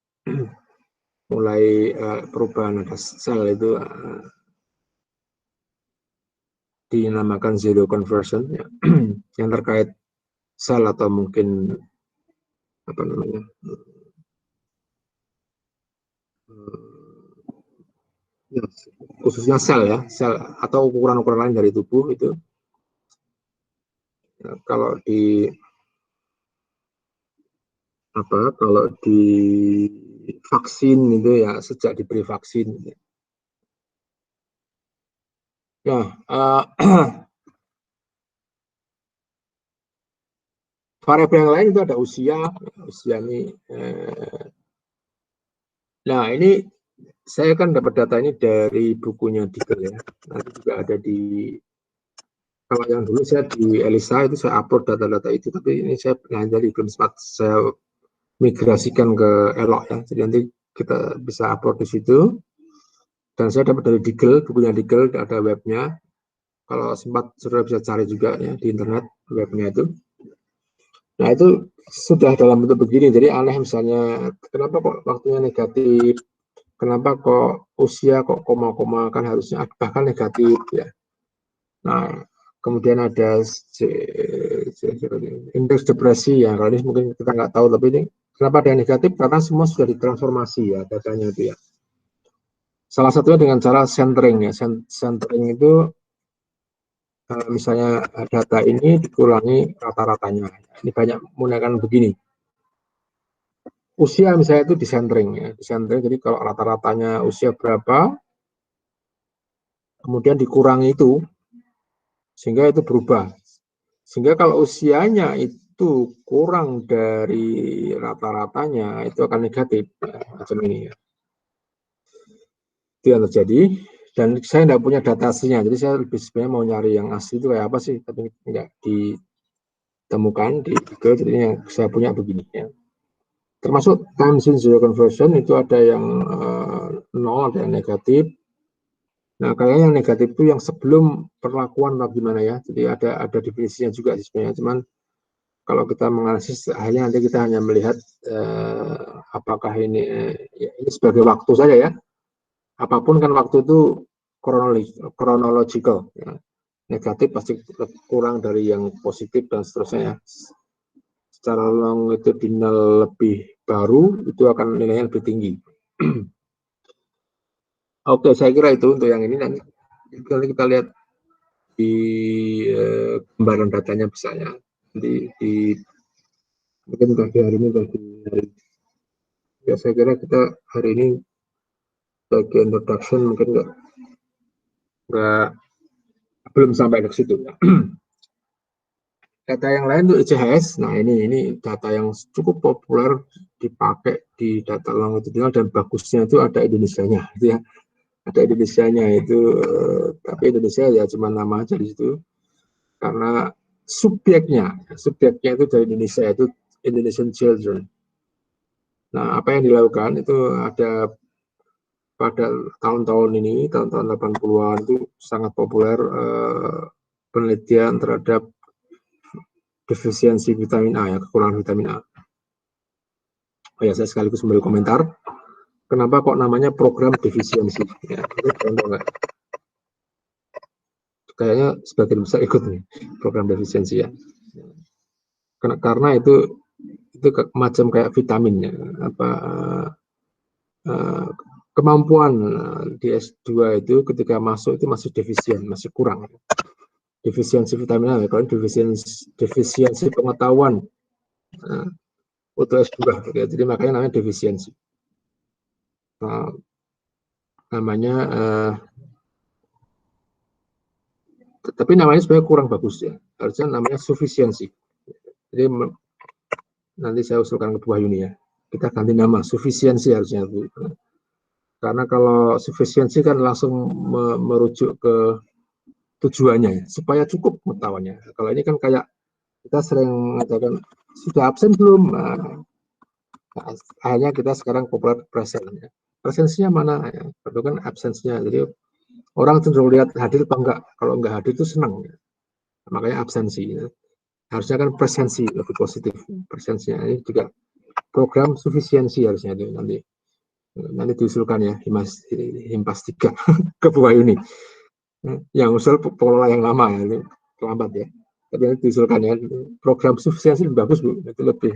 Mulai perubahan ada sel itu dinamakan zero conversion ya. Yang terkait sel atau mungkin apa namanya ya, khususnya sel ya, sel atau ukuran-ukuran lain dari tubuh itu ya, kalau di vaksin itu ya sejak diberi vaksin ya. Variabel yang lain itu ada usia ini. Nah, ini saya kan dapat data ini dari bukunya Diggle ya. Nanti juga ada di, kalau yang dulu saya di Elisa itu saya upload data-data itu, tapi ini saya jadi belum sempat saya migrasikan ke Elok ya. Jadi nanti kita bisa upload di situ. Dan saya dapat dari Diggle, bukunya Diggle, ada webnya. Kalau sempat saudara bisa cari juga ya di internet webnya itu. Nah, itu sudah dalam bentuk begini. Jadi aneh misalnya, kenapa kok waktunya negatif? Kenapa kok usia kok koma-koma, kan harusnya bahkan negatif ya. Nah, kemudian ada indeks depresi ya. Kalau ini mungkin kita nggak tahu, tapi ini kenapa ada yang negatif? Karena semua sudah ditransformasi ya datanya itu ya. Salah satunya dengan cara centering ya. Centering itu misalnya data ini dikurangi rata-ratanya. Ini banyak menggunakan begini. Usia misalnya itu disentering ya, disentering. Jadi kalau rata-ratanya usia berapa, kemudian dikurangi itu sehingga itu berubah. Sehingga kalau usianya itu kurang dari rata-ratanya, itu akan negatif, macam ini ya. Itu yang terjadi. Dan saya tidak punya data aslinya, jadi saya lebih sebenarnya mau nyari yang asli itu kayak apa sih, tapi nggak ditemukan di Google, jadi yang saya punya begini ya. Termasuk time since zero conversion itu ada yang 0, ada yang negatif. Nah, kayaknya yang negatif itu yang sebelum perlakuan atau gimana ya. Jadi ada definisinya juga sebenarnya. Cuman kalau kita menganalisis, akhirnya nanti kita hanya melihat apakah ini sebagai waktu saja ya. Apapun kan waktu itu chronological. Ya. Negatif pasti kurang dari yang positif dan seterusnya ya. Secara longitudinal lebih baru, itu akan nilainya lebih tinggi. Oke, saya kira itu untuk yang ini. Nanti kita lihat di gambaran datanya misalnya. Nanti mungkin bagi hari ini, ya saya kira kita hari ini bagi introduction mungkin nggak belum sampai ke situ. Data yang lain untuk ICHS, nah ini data yang cukup populer dipakai di data longitudinal dan bagusnya itu ada Indonesianya, gitu ya. Ada Indonesianya itu, tapi Indonesia ya cuma nama aja di situ, karena subjeknya itu dari Indonesia, itu Indonesian Children. Nah, apa yang dilakukan itu ada pada tahun-tahun ini, tahun-tahun 80-an itu sangat populer penelitian terhadap defisiensi vitamin A, ya, kekurangan vitamin A. Oh ya, saya sekaligus memberi komentar, kenapa kok namanya program defisiensi? Ya, itu contoh nggak? Kayaknya sebagian besar ikut nih program defisiensi ya. Karena itu macam kayak vitaminnya, kemampuan di S2 itu ketika masuk itu masih defisien, masih kurang. Defisiensi vitamin A, kalau defisiensi pengetahuan untuk S2, jadi makanya namanya defisiensi. Namanya tapi namanya sebenarnya kurang bagus ya, harusnya namanya sufisiensi. Jadi nanti saya usulkan ke Bu Yuni ya, kita ganti nama sufisiensi harusnya Bu, karena kalau sufisiensi kan langsung merujuk ke tujuannya ya, supaya cukup pengetahuannya. Kalau ini kan kayak kita sering mengatakan sudah absen belum, nah, akhirnya kita sekarang populer present ya. Presensinya mana ya, itu kan absensinya, jadi orang cenderung lihat hadir apa enggak, kalau enggak hadir itu senang ya. Makanya absensi ya. Harusnya kan presensi lebih positif, presensinya ini juga program sufisiensi harusnya itu nanti diusulkan ya Himpas 3 ke Bu Yuni. Yang usul pengelola yang lama ya, ini terlambat ya, tapi nanti diusulkan ya program sufisiensi lebih bagus Bu, itu lebih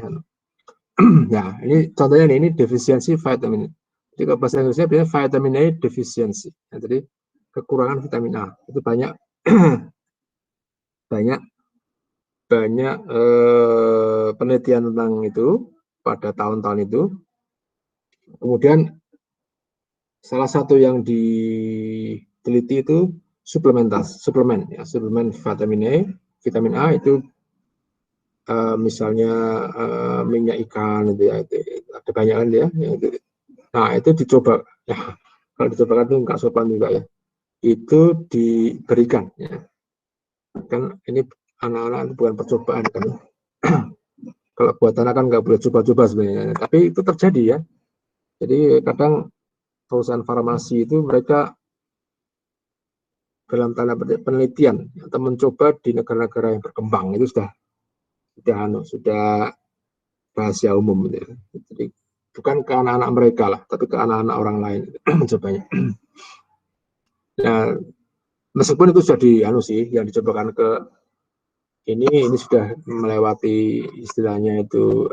nah ini contohnya ini defisiensi vitamin. Jadi kalau bahasa Inggrisnya biasanya vitamin A defisiensi ya, jadi kekurangan vitamin A itu banyak penelitian tentang itu pada tahun-tahun itu. Kemudian salah satu yang diteliti itu suplemen vitamin A itu misalnya minyak ikan itu ya, itu ada banyak kan ya. Nah itu dicoba ya, kalau dicoba itu nggak sopan juga ya, itu diberikan ya. Kan ini anak-anak itu bukan percobaan kan. Kalau buat anak kan nggak boleh coba-coba sebenarnya, tapi itu terjadi ya. Jadi kadang perusahaan farmasi itu mereka dalam tanda petik penelitian atau mencoba di negara-negara yang berkembang itu sudah rahasia umum gitu ya. Jadi bukan ke anak-anak mereka lah, tapi ke anak-anak orang lain mencobanya. Nah, meskipun itu sudah yang dicobakan ke ini sudah melewati istilahnya itu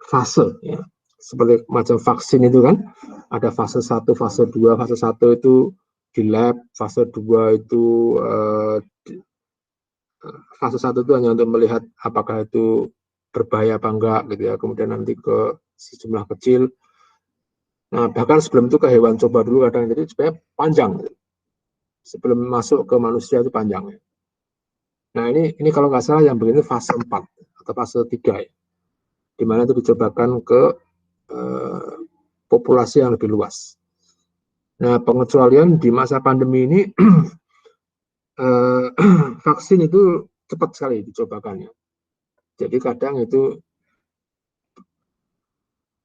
fase ya. Seperti macam vaksin itu kan ada fase 1, fase 2, fase 1 itu di lab, fase 2 itu fase 1 itu hanya untuk melihat apakah itu berbahaya apa enggak gitu ya, kemudian nanti ke sejumlah kecil. Nah, bahkan sebelum itu ke hewan coba dulu kadang, jadi supaya panjang. sebelum masuk ke manusia itu panjang. Nah ini kalau nggak salah yang begini fase 4 atau fase 3 ya, di mana itu dicobakan ke populasi yang lebih luas. Nah pengecualian di masa pandemi ini vaksin itu cepat sekali dicobakannya. Jadi kadang itu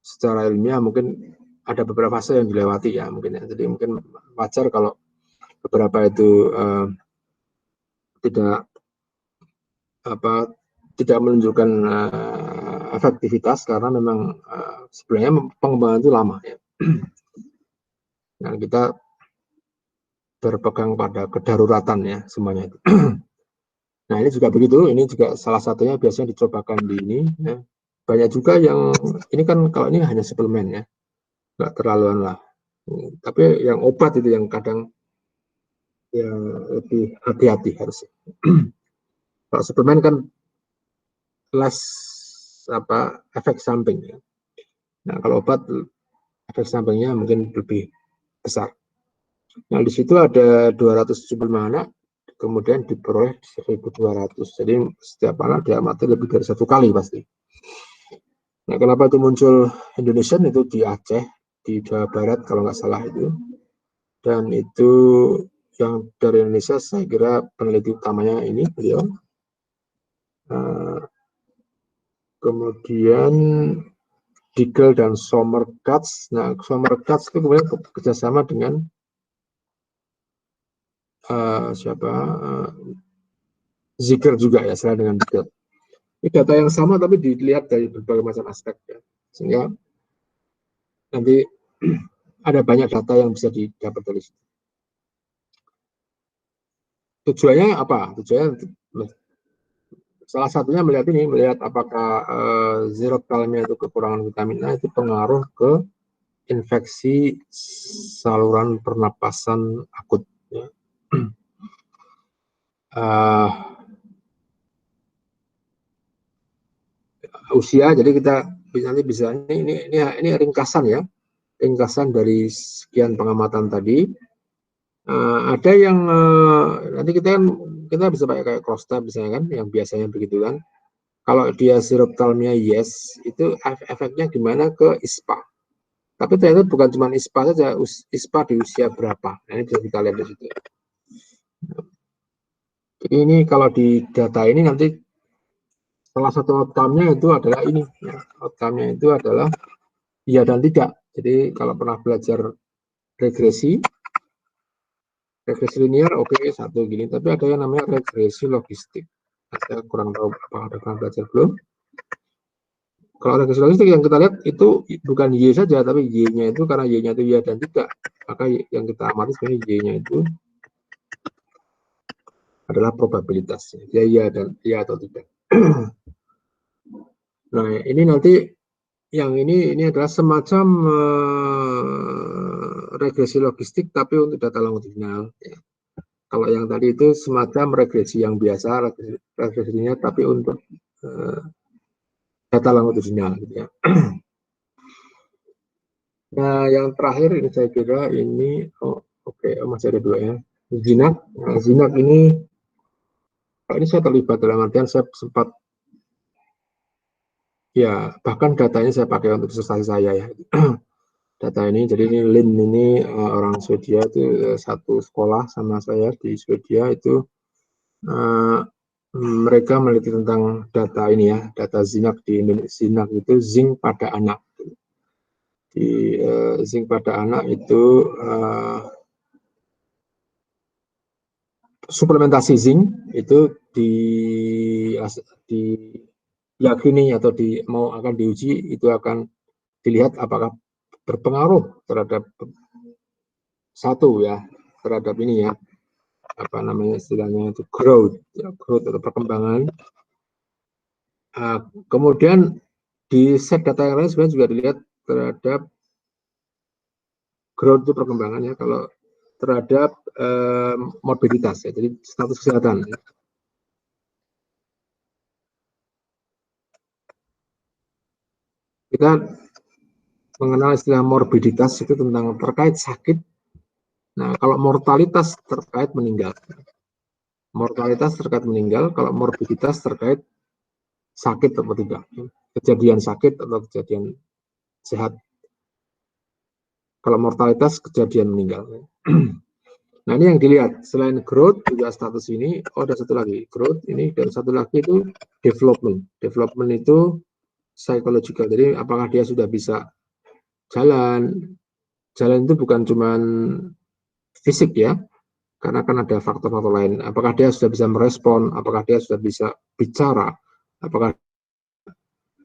secara ilmiah mungkin ada beberapa fase yang dilewati ya mungkin ya. Jadi mungkin wajar kalau beberapa itu tidak menunjukkan efektivitas karena memang sebenarnya pengembangan itu lama ya. Nah kita berpegang pada kedaruratan ya semuanya itu. Nah ini juga begitu, ini juga salah satunya biasanya dicobakan di ini. Ya. Banyak juga yang ini kan kalau ini hanya suplemen ya, nggak terlaluan lah. Tapi yang obat itu yang kadang yang lebih hati-hati harusnya. Kalau suplemen kan less efek samping ya. Nah kalau obat efek sampingnya mungkin lebih besar. Nah di situ ada 275 anak, kemudian diperoleh 1.200. Jadi setiap anak diamati lebih dari 1 kali pasti. Nah kenapa itu muncul Indonesia itu di Aceh, di Jawa Barat kalau nggak salah itu. Dan itu yang dari Indonesia saya kira peneliti utamanya ini beliau. Kemudian Digel dan Sommergatz. Nah, Sommergatz itu kemudian bekerjasama dengan Ziegler juga ya, selain dengan Digel. Ini data yang sama tapi dilihat dari berbagai macam aspek ya. Sehingga nanti ada banyak data yang bisa didapat dari situ. Tujuannya apa? Tujuannya salah satunya melihat apakah Xerocalmia itu kekurangan vitamin A itu pengaruh ke infeksi saluran pernapasan akut. Ya. Usia, jadi kita nanti bisa ini ringkasan ya, ringkasan dari sekian pengamatan tadi. Ada yang nanti kita bisa pakai kayak Costa misalnya kan, yang biasanya begitu kan. Kalau dia Xerocalmia yes, itu efeknya gimana ke ISPA. Tapi ternyata bukan cuma ISPA saja, ISPA di usia berapa. Nah, ini bisa kita lihat di situ. Jadi ini kalau di data ini nanti salah satu outcome-nya itu adalah ini. Ya. Outcome-nya itu adalah iya dan tidak. Jadi kalau pernah belajar regresi linear oke, satu gini. Tapi ada yang namanya regresi logistik. Saya kurang tahu apa ada pernah belajar belum. Kalau regresi logistik yang kita lihat itu bukan Y saja, tapi Y-nya itu karena Y-nya itu ya dan tidak. Maka yang kita amati sebenarnya Y-nya itu adalah probabilitas. Ya dan ya atau tidak. Nah, ini nanti yang ini adalah semacam regresi logistik tapi untuk data longitudinal. Ya. Kalau yang tadi itu semacam regresi yang biasa, regresinya tapi untuk data longitudinal. Gitu ya. Nah, yang terakhir ini saya kira ini, masih ada dua ya. Zinak. Nah, Zinak ini saya terlibat dalam artian saya sempat ya bahkan datanya saya pakai untuk disertasi saya ya. Data ini, jadi ini Lin ini orang Swedia itu satu sekolah sama saya di Swedia itu mereka meneliti tentang data ini ya, data Zinak di Indonesia. Zinak itu zinc pada anak. Di zinc pada anak itu suplementasi zinc itu diyakini atau akan diuji itu akan dilihat apakah berpengaruh terhadap terhadap ini ya, apa namanya istilahnya itu growth atau perkembangan. Kemudian di set data yang lain sebenarnya juga dilihat terhadap growth itu perkembangan ya, kalau terhadap morbiditas ya, jadi status kesehatan. Ya. Kita mengenal istilah morbiditas itu tentang terkait sakit Nah, kalau mortalitas terkait meninggal. Mortalitas terkait meninggal, kalau morbiditas terkait sakit atau tidak. Kejadian sakit atau kejadian sehat. Kalau mortalitas, kejadian meninggal. Nah, ini yang dilihat. Selain growth, juga status ini, ada satu lagi. Growth ini, dan satu lagi itu development. Development itu psychological. Jadi, apakah dia sudah bisa jalan? Jalan itu bukan cuma fisik ya, karena kan ada faktor-faktor lain. Apakah dia sudah bisa merespon, apakah dia sudah bisa bicara, apakah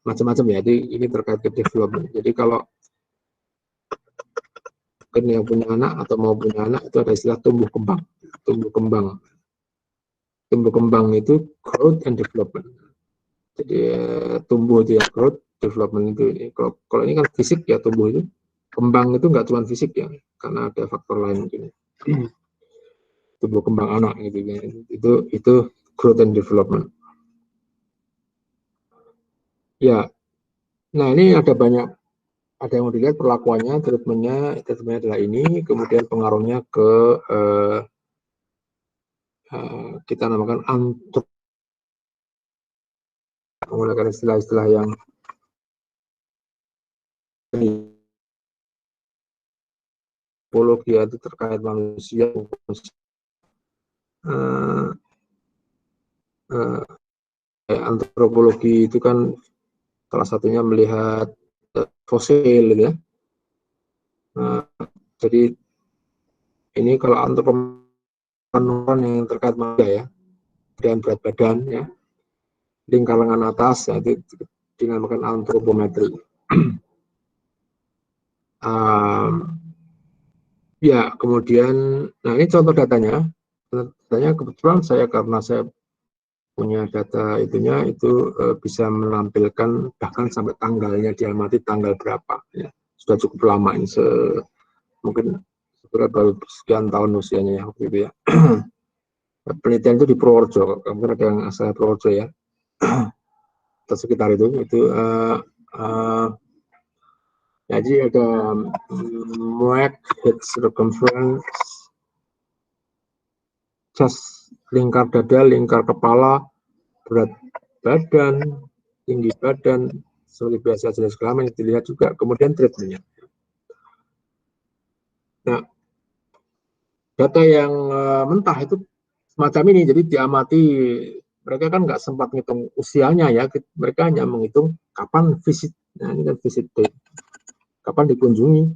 macam-macam ya. Jadi ini terkait ke development. Jadi kalau yang punya anak atau mau punya anak itu ada istilah tumbuh kembang. Tumbuh kembang. Tumbuh kembang itu growth and development. Jadi tumbuh itu ya growth, development itu. Kalau ini kan fisik ya tumbuh itu. Kembang itu nggak cuma fisik ya, karena ada faktor lain mungkin. Tumbuh kembang anak gitu ya. Itu growth and development. Ya, nah ini ada banyak, ada yang mau dilihat perlakuannya, treatmentnya adalah ini, kemudian pengaruhnya ke kita namakan menggunakan istilah-istilah yang antropologi itu terkait manusia. Antropologi itu kan salah satunya melihat fosil gitu ya. Jadi ini kalau antropologi yang terkait manusia ya, dan berat badan ya, lingkar lengan atas ya, itu dinamakan antropometri. Ya, kemudian, nah ini contoh datanya. Datanya kebetulan karena saya punya data itunya, itu bisa menampilkan bahkan sampai tanggalnya, dia mati tanggal berapa. Ya. Sudah cukup lama ini, mungkin baru sekian tahun usianya ya, waktu itu ya. Penelitian itu di Purworejo, mungkin ada yang asal Purworejo ya, atau sekitar itu jadi ada MOEC, head circumference, chest, lingkar dada, lingkar kepala, berat badan, tinggi badan, seperti biasa jenis kelamin dilihat juga, kemudian treatmentnya. Nah, data yang mentah itu semacam ini, jadi diamati, mereka kan nggak sempat ngitung usianya ya, mereka hanya menghitung kapan visit. Nah, ini kan visit date, kapan dikunjungi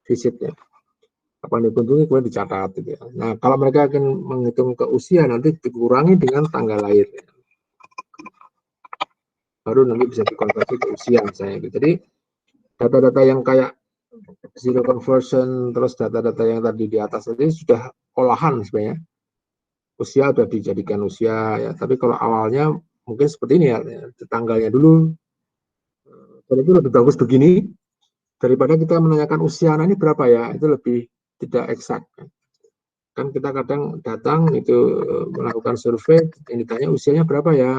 visitnya, kapan dikunjungi kemudian dicatat gitu ya. Nah, kalau mereka akan menghitung ke usia, nanti dikurangi dengan tanggal lahir, baru nanti bisa dikonversi ke usia misalnya gitu. Jadi data-data yang kayak zero conversion, terus data-data yang tadi di atas tadi sudah olahan sebenarnya, usia sudah dijadikan usia ya. Tapi kalau awalnya mungkin seperti ini ya, tanggalnya dulu, dan itu lebih bagus begini daripada kita menanyakan usia anak ini berapa ya, itu lebih tidak eksak. Kan kita kadang datang itu melakukan survei, yang ditanya usianya berapa ya,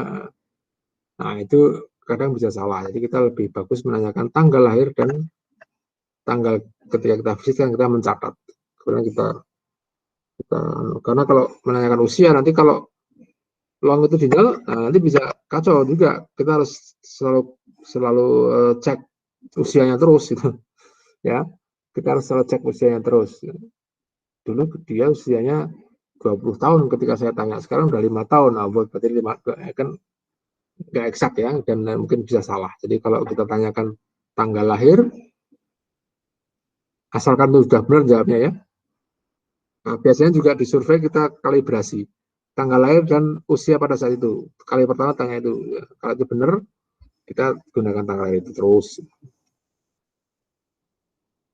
nah itu kadang bisa salah. Jadi kita lebih bagus menanyakan tanggal lahir dan tanggal ketika kita visit kan kita mencatat. Karena kalau menanyakan usia nanti kalau long itu tinggal, nah nanti bisa kacau juga. Kita harus selalu cek usianya terus gitu. Ya, kita harus selalu cek usianya terus. Dulu dia usianya 20 tahun ketika saya tanya, sekarang udah 5 tahun. Nah, berarti 5 kan nggak eksak ya, dan mungkin bisa salah. Jadi kalau kita tanyakan tanggal lahir, asalkan itu sudah benar jawabnya ya. Nah, biasanya juga di survei kita kalibrasi tanggal lahir dan usia pada saat itu. Kali pertama tanya itu, ya. Kalau itu benar, kita gunakan tanggal lahir itu terus.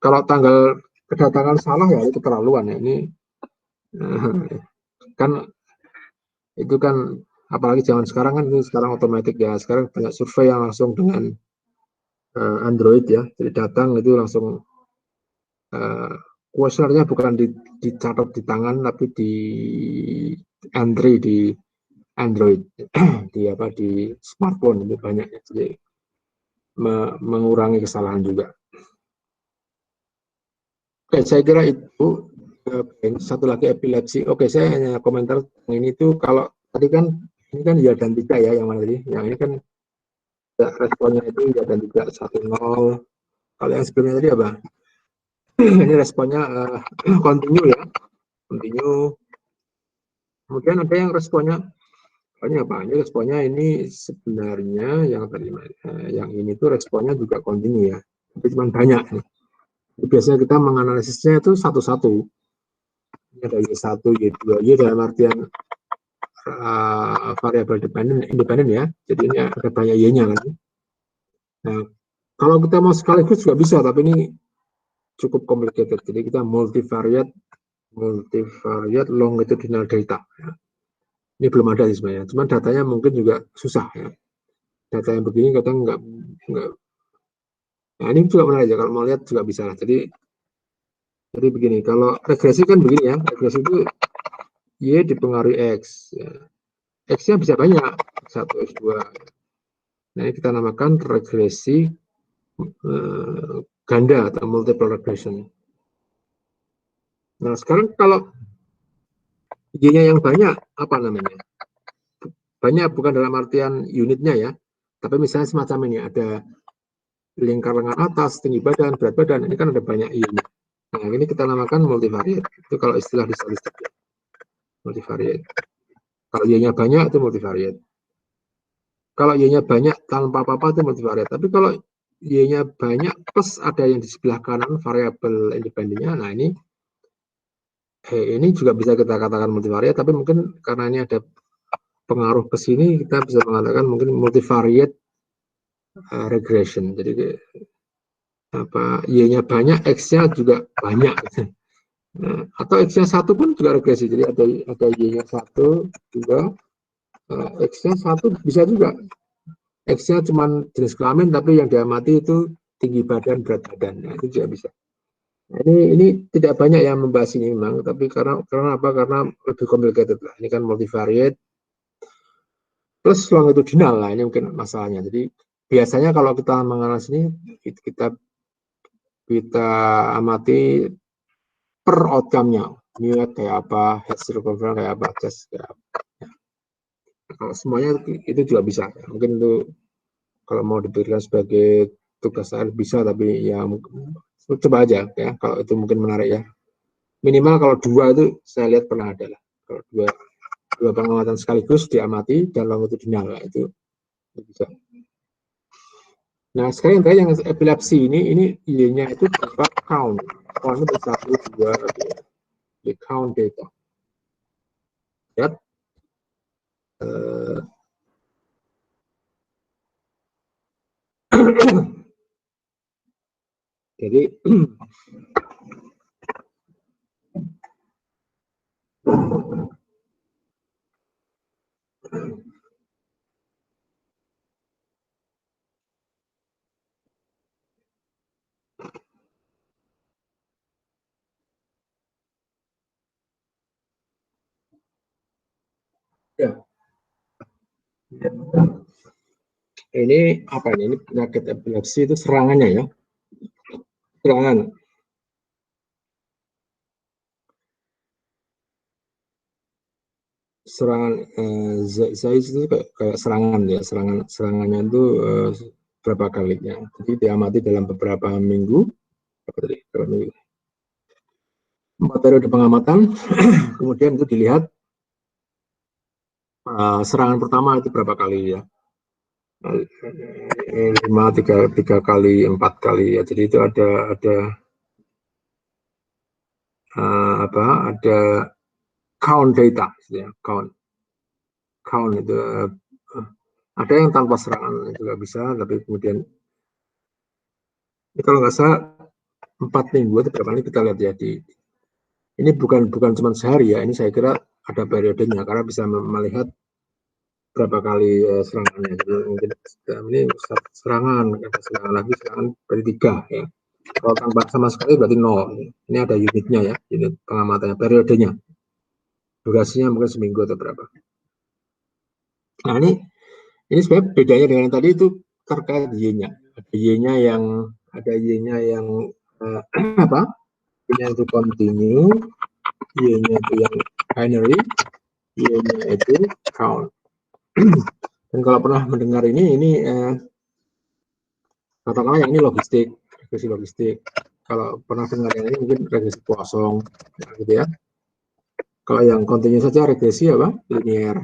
Kalau tanggal kedatangan salah ya itu keterlaluan ya. Ini kan itu kan apalagi zaman sekarang kan, ini sekarang otomatis ya. Sekarang banyak survei yang langsung dengan Android ya. Jadi datang itu langsung kuesionernya bukan dicatat di tangan, tapi di entry di Android di smartphone itu banyak, jadi mengurangi kesalahan juga. Oke, saya kira itu. Satu lagi epilepsi. Oke, saya hanya komentar ini tuh kalau tadi kan ini kan ya dan tidak ya yang mana tadi. Yang ini kan responnya itu ya dan tidak 1-0. Kalau yang sebelumnya tadi apa? Ini responnya continue ya, continue. Kemudian ada yang responnya ini apa? Ini responnya ini sebenarnya yang tadi yang ini tuh responnya juga continue ya, tapi cuma banyak. Biasanya kita menganalisisnya itu satu-satu. Ini ada Y1, Y2, Y dalam artian variabel independen ya. Jadi ini ada banyak Y-nya kan. Nah, kalau kita mau sekaligus juga bisa, tapi ini cukup complicated. Jadi kita multivariate longitudinal data. Ya. Ini belum ada sih sebenarnya. Cuman datanya mungkin juga susah ya. Data yang begini kadang nggak. Nah, ini juga menarik ya. Kalau mau lihat juga bisa. Jadi begini. Kalau regresi kan begini ya. Regresi itu Y dipengaruhi X. Ya. X-nya bisa banyak. 1, X2. Nah, ini kita namakan regresi ganda atau multiple regression. Nah, sekarang kalau Y-nya yang banyak, apa namanya? Banyak bukan dalam artian unitnya ya, tapi misalnya semacam ini, ada lingkar lengan atas, tinggi badan, berat badan, ini kan ada banyak Y-nya. Nah, ini kita namakan multivariate. Itu kalau istilah di statistik ya. Multivariate. Kalau Y-nya banyak, itu multivariate. Kalau Y-nya banyak tanpa apa-apa, itu multivariate. Tapi kalau Y-nya banyak plus ada yang di sebelah kanan, variabel independennya, nah ini juga bisa kita katakan multivariate, tapi mungkin karena ini ada pengaruh ke sini, kita bisa mengatakan mungkin multivariate regression. Jadi apa Y-nya banyak, X-nya juga banyak. Nah, atau X-nya 1 pun juga regresi. Jadi ada Y-nya 1, 2, X-nya 1 bisa juga. X-nya cuma jenis kelamin, tapi yang diamati itu tinggi badan, berat badan. Nah, itu juga bisa. Nah, ini tidak banyak yang membahas ini memang, tapi karena apa? Karena lebih complicated lah. Ini kan multivariate plus longitudinal lah, ini mungkin masalahnya. Jadi biasanya kalau kita menganalisis ini kita amati per outcome-nya. Ini kayak apa, head circumference kayak apa, chest kayak apa. Ya. Kalau semuanya itu juga bisa. Ya. Mungkin itu kalau mau diberikan sebagai tugas akhir bisa, tapi ya coba aja ya. Kalau itu mungkin menarik ya. Minimal kalau 2 itu saya lihat pernah ada lah. Kalau dua pengamatan sekaligus diamati dan longitudinal lah, itu bisa. Nah, sekarang yang epilepsi ini Y-nya itu berapa count. Count itu 1, 2, di count data. Lihat. Jadi ya. Ini apa ini? Ini penyakit epilepsi itu serangannya ya. Serangan. Serangan saya itu kayak serangan ya. Serangannya itu berapa kalinya. Jadi diamati dalam beberapa minggu. 4 periode pengamatan. Kemudian itu dilihat serangan pertama itu berapa kali ya. 5, 3 kali, 4 kali ya. Jadi itu ada ada count data ya, count itu ada yang tanpa serangan juga bisa, tapi kemudian kalau nggak salah 4 minggu itu berapa kali kita lihat ya ini bukan cuma sehari ya, ini saya kira ada periodenya karena bisa melihat berapa kali serangannya. Jadi mungkin ini serangan lagi serangan berarti 3 ya. Kalau tanpa sama sekali berarti 0. Ini ada unitnya ya, unit pengamatannya, periodenya. Durasinya mungkin seminggu atau berapa. Nah, ini sebenarnya bedanya dengan yang tadi itu terkait Y-nya. Ada Y-nya yang apa? Y-nya itu continue, Y-nya itu yang binary, Y-nya itu count. Dan kalau pernah mendengar ini katakanlah yang ini logistik, regresi logistik. Kalau pernah dengar yang ini mungkin regresi Poisson, gitu ya. Kalau yang continue saja regresi apa? Linear.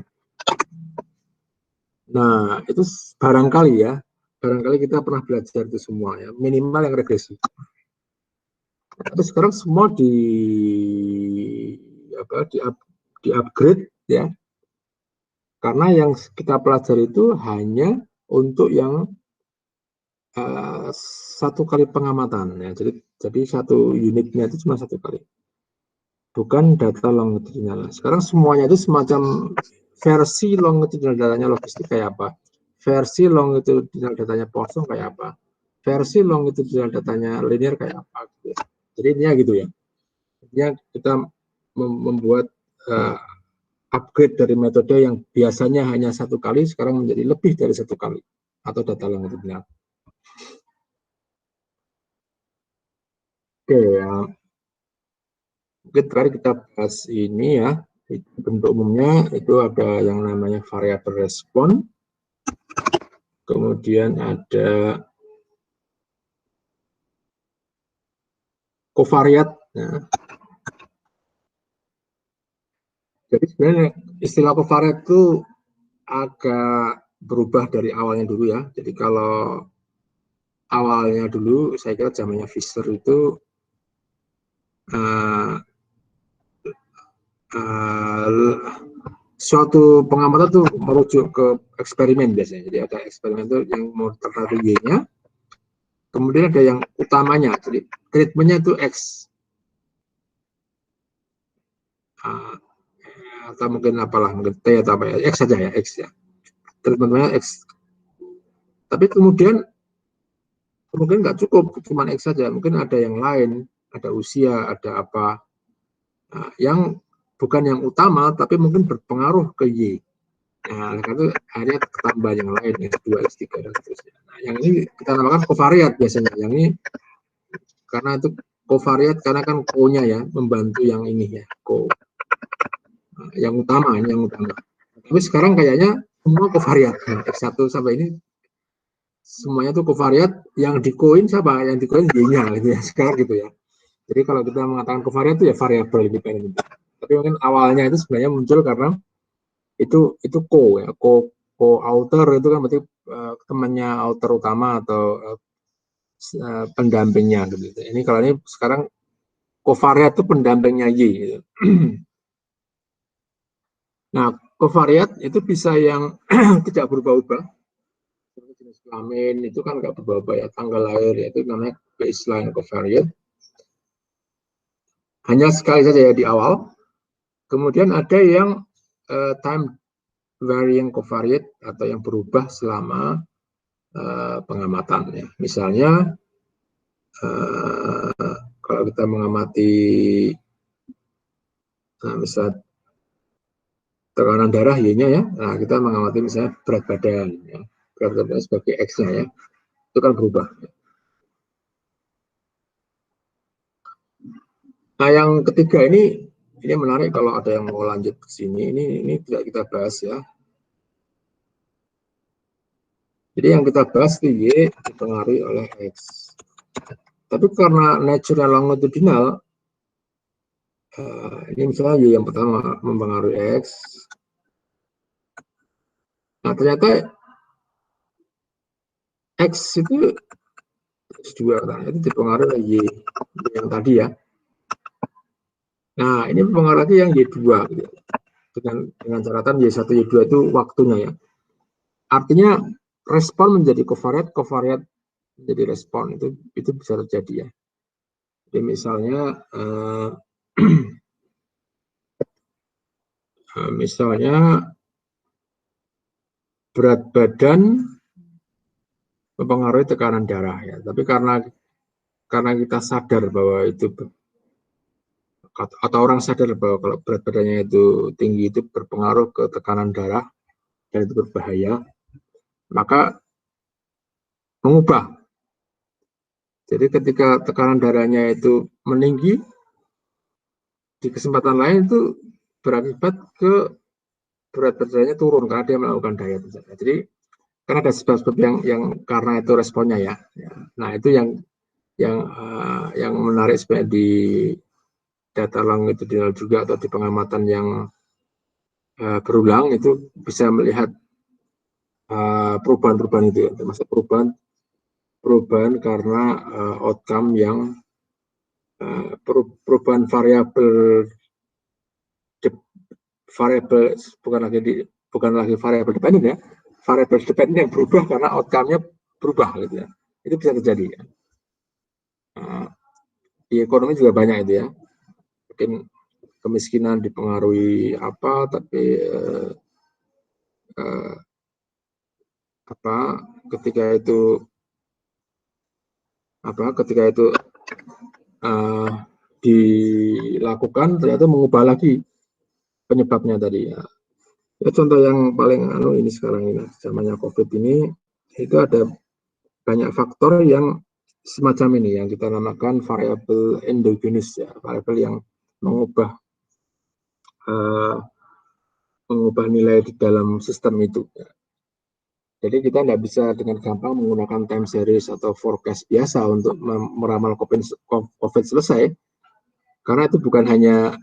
Nah, itu barangkali kita pernah belajar itu semua ya, minimal yang regresi. Tapi sekarang semua di upgrade ya, karena yang kita pelajari itu hanya untuk yang satu kali pengamatan ya, jadi satu unitnya itu cuma satu kali, bukan data longitudinal. Sekarang semuanya itu semacam versi longitudinal datanya logistik kayak apa, versi longitudinal datanya Poisson kayak apa, versi longitudinal datanya linear kayak apa gitu. Jadi intinya gitu ya, intinya kita membuat upgrade dari metode yang biasanya hanya satu kali sekarang menjadi lebih dari satu kali atau data longitudinal. Oke ya, mungkin terakhir kita bahas ini ya, bentuk umumnya itu ada yang namanya variabel respon, kemudian ada covariat. Ya. Jadi sebenarnya istilah covariat itu agak berubah dari awalnya dulu ya. Jadi kalau awalnya dulu saya kira zamannya Fisher itu suatu pengamatan tuh merujuk ke eksperimen biasanya. Jadi ada eksperimen itu yang mau tertentu Y-nya, kemudian ada yang utamanya, jadi treatmentnya itu X. Atau mungkin apalah, mungkin T atau apa ya, X saja ya, X ya. Treatmentnya X. Tapi kemudian nggak cukup cuma X saja, mungkin ada yang lain, ada usia, ada apa, yang bukan yang utama, tapi mungkin berpengaruh ke Y. Nah, karena itu akhirnya tambah yang lain, X2, X3, dan seterusnya. Nah, yang ini kita namakan covariat biasanya. Yang ini karena itu covariat karena kan co-nya ya, membantu yang ini ya, co. Nah, yang utama. Tapi sekarang kayaknya semua covariat. Nah, X1 sampai ini semuanya tuh covariat, yang di co-in siapa? Yang di co-in Y-nya gitu ya, sekarang gitu ya. Jadi kalau kita mengatakan covariat itu ya variabel independen. Tapi mungkin awalnya itu sebenarnya muncul karena itu co ya, co-author itu kan berarti temannya author utama atau pendampingnya gitu. Ini kalau ini sekarang covariat itu pendampingnya Y gitu. Nah, covariat itu bisa yang tidak berubah-ubah. Jenis kelamin itu kan nggak berubah-ubah ya, tanggal lahir ya, itu namanya baseline covariat. Hanya sekali saja ya di awal. Kemudian ada yang time varying covariate atau yang berubah selama pengamatan ya. Misalnya kalau kita mengamati misal tekanan darah Y-nya ya, nah kita mengamati misalnya berat badan ya. Berat badan sebagai X-nya ya, itu kan berubah. Nah yang ketiga ini menarik kalau ada yang mau lanjut ke sini, ini tidak kita bahas ya. Jadi yang kita bahas itu Y dipengaruhi oleh X. Tapi karena natural longitudinal, ini misalnya Y yang pertama mempengaruhi X. Nah ternyata X itu X2 itu dipengaruhi oleh Y yang tadi ya. Nah ini mempengaruhi yang Y2 gitu. Dengan catatan Y1, Y2 itu waktunya ya. Artinya respon menjadi covariat menjadi respon itu bisa terjadi ya. Jadi misalnya berat badan mempengaruhi tekanan darah ya. Tapi karena kita sadar bahwa itu atau orang sadar bahwa kalau berat badannya itu tinggi itu berpengaruh ke tekanan darah dan itu berbahaya, maka mengubah Jadi ketika tekanan darahnya itu meninggi, di kesempatan lain itu berakibat ke berat badannya turun karena dia melakukan diet. Jadi kan ada sebab-sebab yang karena itu responnya ya. Nah itu yang menarik sebenarnya di data longitudinal juga atau di pengamatan yang berulang itu bisa melihat perubahan-perubahan itu ya, termasuk perubahan karena outcome yang perubahan variabel bukan lagi variabel dependent ya, variabel dependent yang berubah karena outcome-nya berubah gitu ya. Itu bisa terjadi ya. Di ekonomi juga banyak itu ya. Mungkin kemiskinan dipengaruhi apa, tapi ketika itu dilakukan ternyata mengubah lagi penyebabnya tadi ya. Ya, contoh yang paling ini sekarang ini zamannya COVID ini itu ada banyak faktor yang semacam ini yang kita namakan variabel endogenous ya, variabel yang mengubah nilai di dalam sistem itu. Ya. Jadi kita tidak bisa dengan gampang menggunakan time series atau forecast biasa untuk meramal COVID selesai, karena itu bukan hanya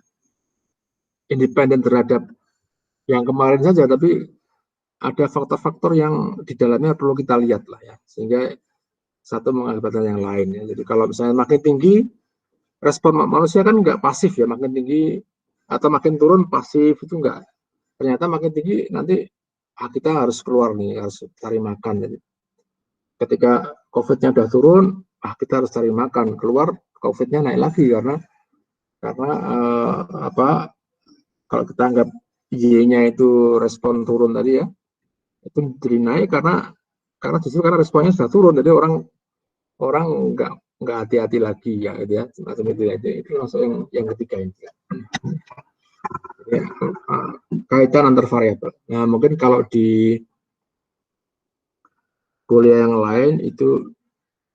independen terhadap yang kemarin saja, tapi ada faktor-faktor yang di dalamnya perlu kita lihat lah ya, sehingga satu mengakibatkan yang lain ya. Jadi kalau misalnya makin tinggi, respon manusia kan nggak pasif ya, makin tinggi atau makin turun pasif itu enggak. Ternyata makin tinggi nanti kita harus keluar nih, harus cari makan. Jadi ketika COVID-nya udah turun, kita harus cari makan. Keluar COVID-nya naik lagi karena kalau kita anggap Y-nya itu respon turun tadi ya, itu jadi naik karena justru karena responnya sudah turun, jadi orang nggak hati-hati lagi ya, gitu ya, semacam itu ya. Itu masuk yang ketiga ini. Ya, kaitan antar variabel. Nah mungkin kalau di kuliah yang lain itu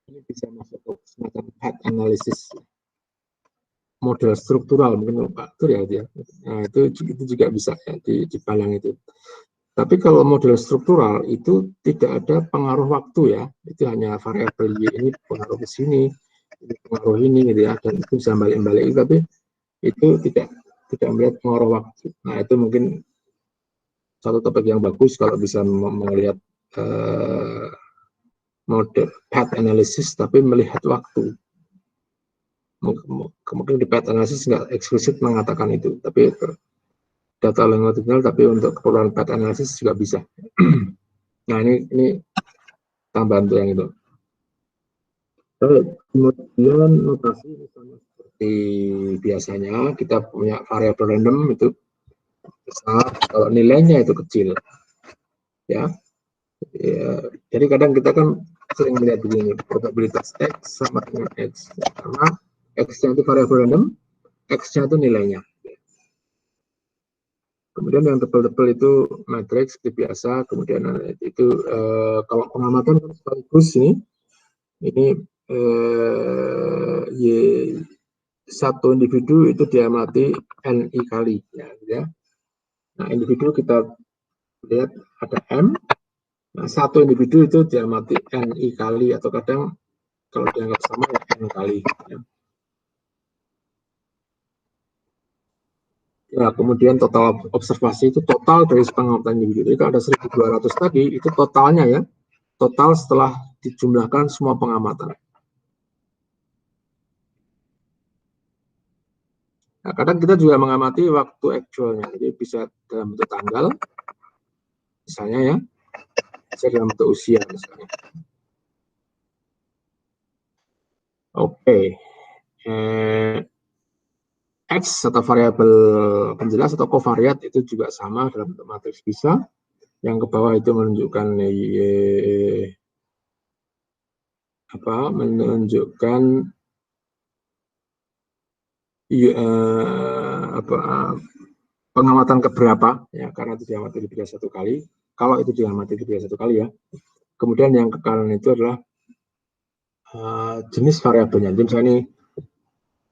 ini bisa masuk ke semacam path analysis, model struktural mungkin Pak Tur ya, nah itu juga bisa ya di Balang itu. Tapi kalau model struktural itu tidak ada pengaruh waktu ya, itu hanya variabel Y ini pengaruh ke sini, ini pengaruh ini gitu ya, dan itu bisa balik-balik, tapi itu tidak melihat pengaruh waktu. Nah itu mungkin satu topik yang bagus kalau bisa melihat model path analysis tapi melihat waktu. Mungkin di path analysis nggak eksplisit mengatakan itu, tapi data longitudinal tapi untuk keperluan path analysis juga bisa. Nah ini tambahan untuk yang itu. Kemudian notasi misalnya seperti biasanya kita punya variabel random itu besar, kalau nilainya itu kecil ya. Jadi kadang kita kan sering melihat begini, probabilitas X sama dengan X karena X-nya itu variabel random, X-nya itu nilainya. Kemudian yang tebal-tebal itu matriks seperti biasa. Kemudian itu kalau pengamatan kan sekaligus ini Y satu individu itu diamati NI kali ya. Nah individu kita lihat ada M. Nah satu individu itu diamati NI kali atau kadang kalau dianggap sama ya N kali. Ya. Ya, kemudian total observasi itu total dari pengamatan individu. Jadi kalau ada 1.200 tadi, itu totalnya ya, total setelah dijumlahkan semua pengamatan. Nah, kadang kita juga mengamati waktu actualnya, jadi bisa dalam bentuk tanggal, misalnya ya, bisa dalam bentuk usia misalnya. Oke. X atau variabel penjelas atau covariat itu juga sama dalam bentuk matriks bisa. Yang ke bawah itu menunjukkan pengamatan keberapa ya, karena itu diamati lebih dari satu kali. Kalau itu diamati lebih dari satu kali ya. Kemudian yang ke kanan itu adalah jenis variabelnya. Jadi misalnya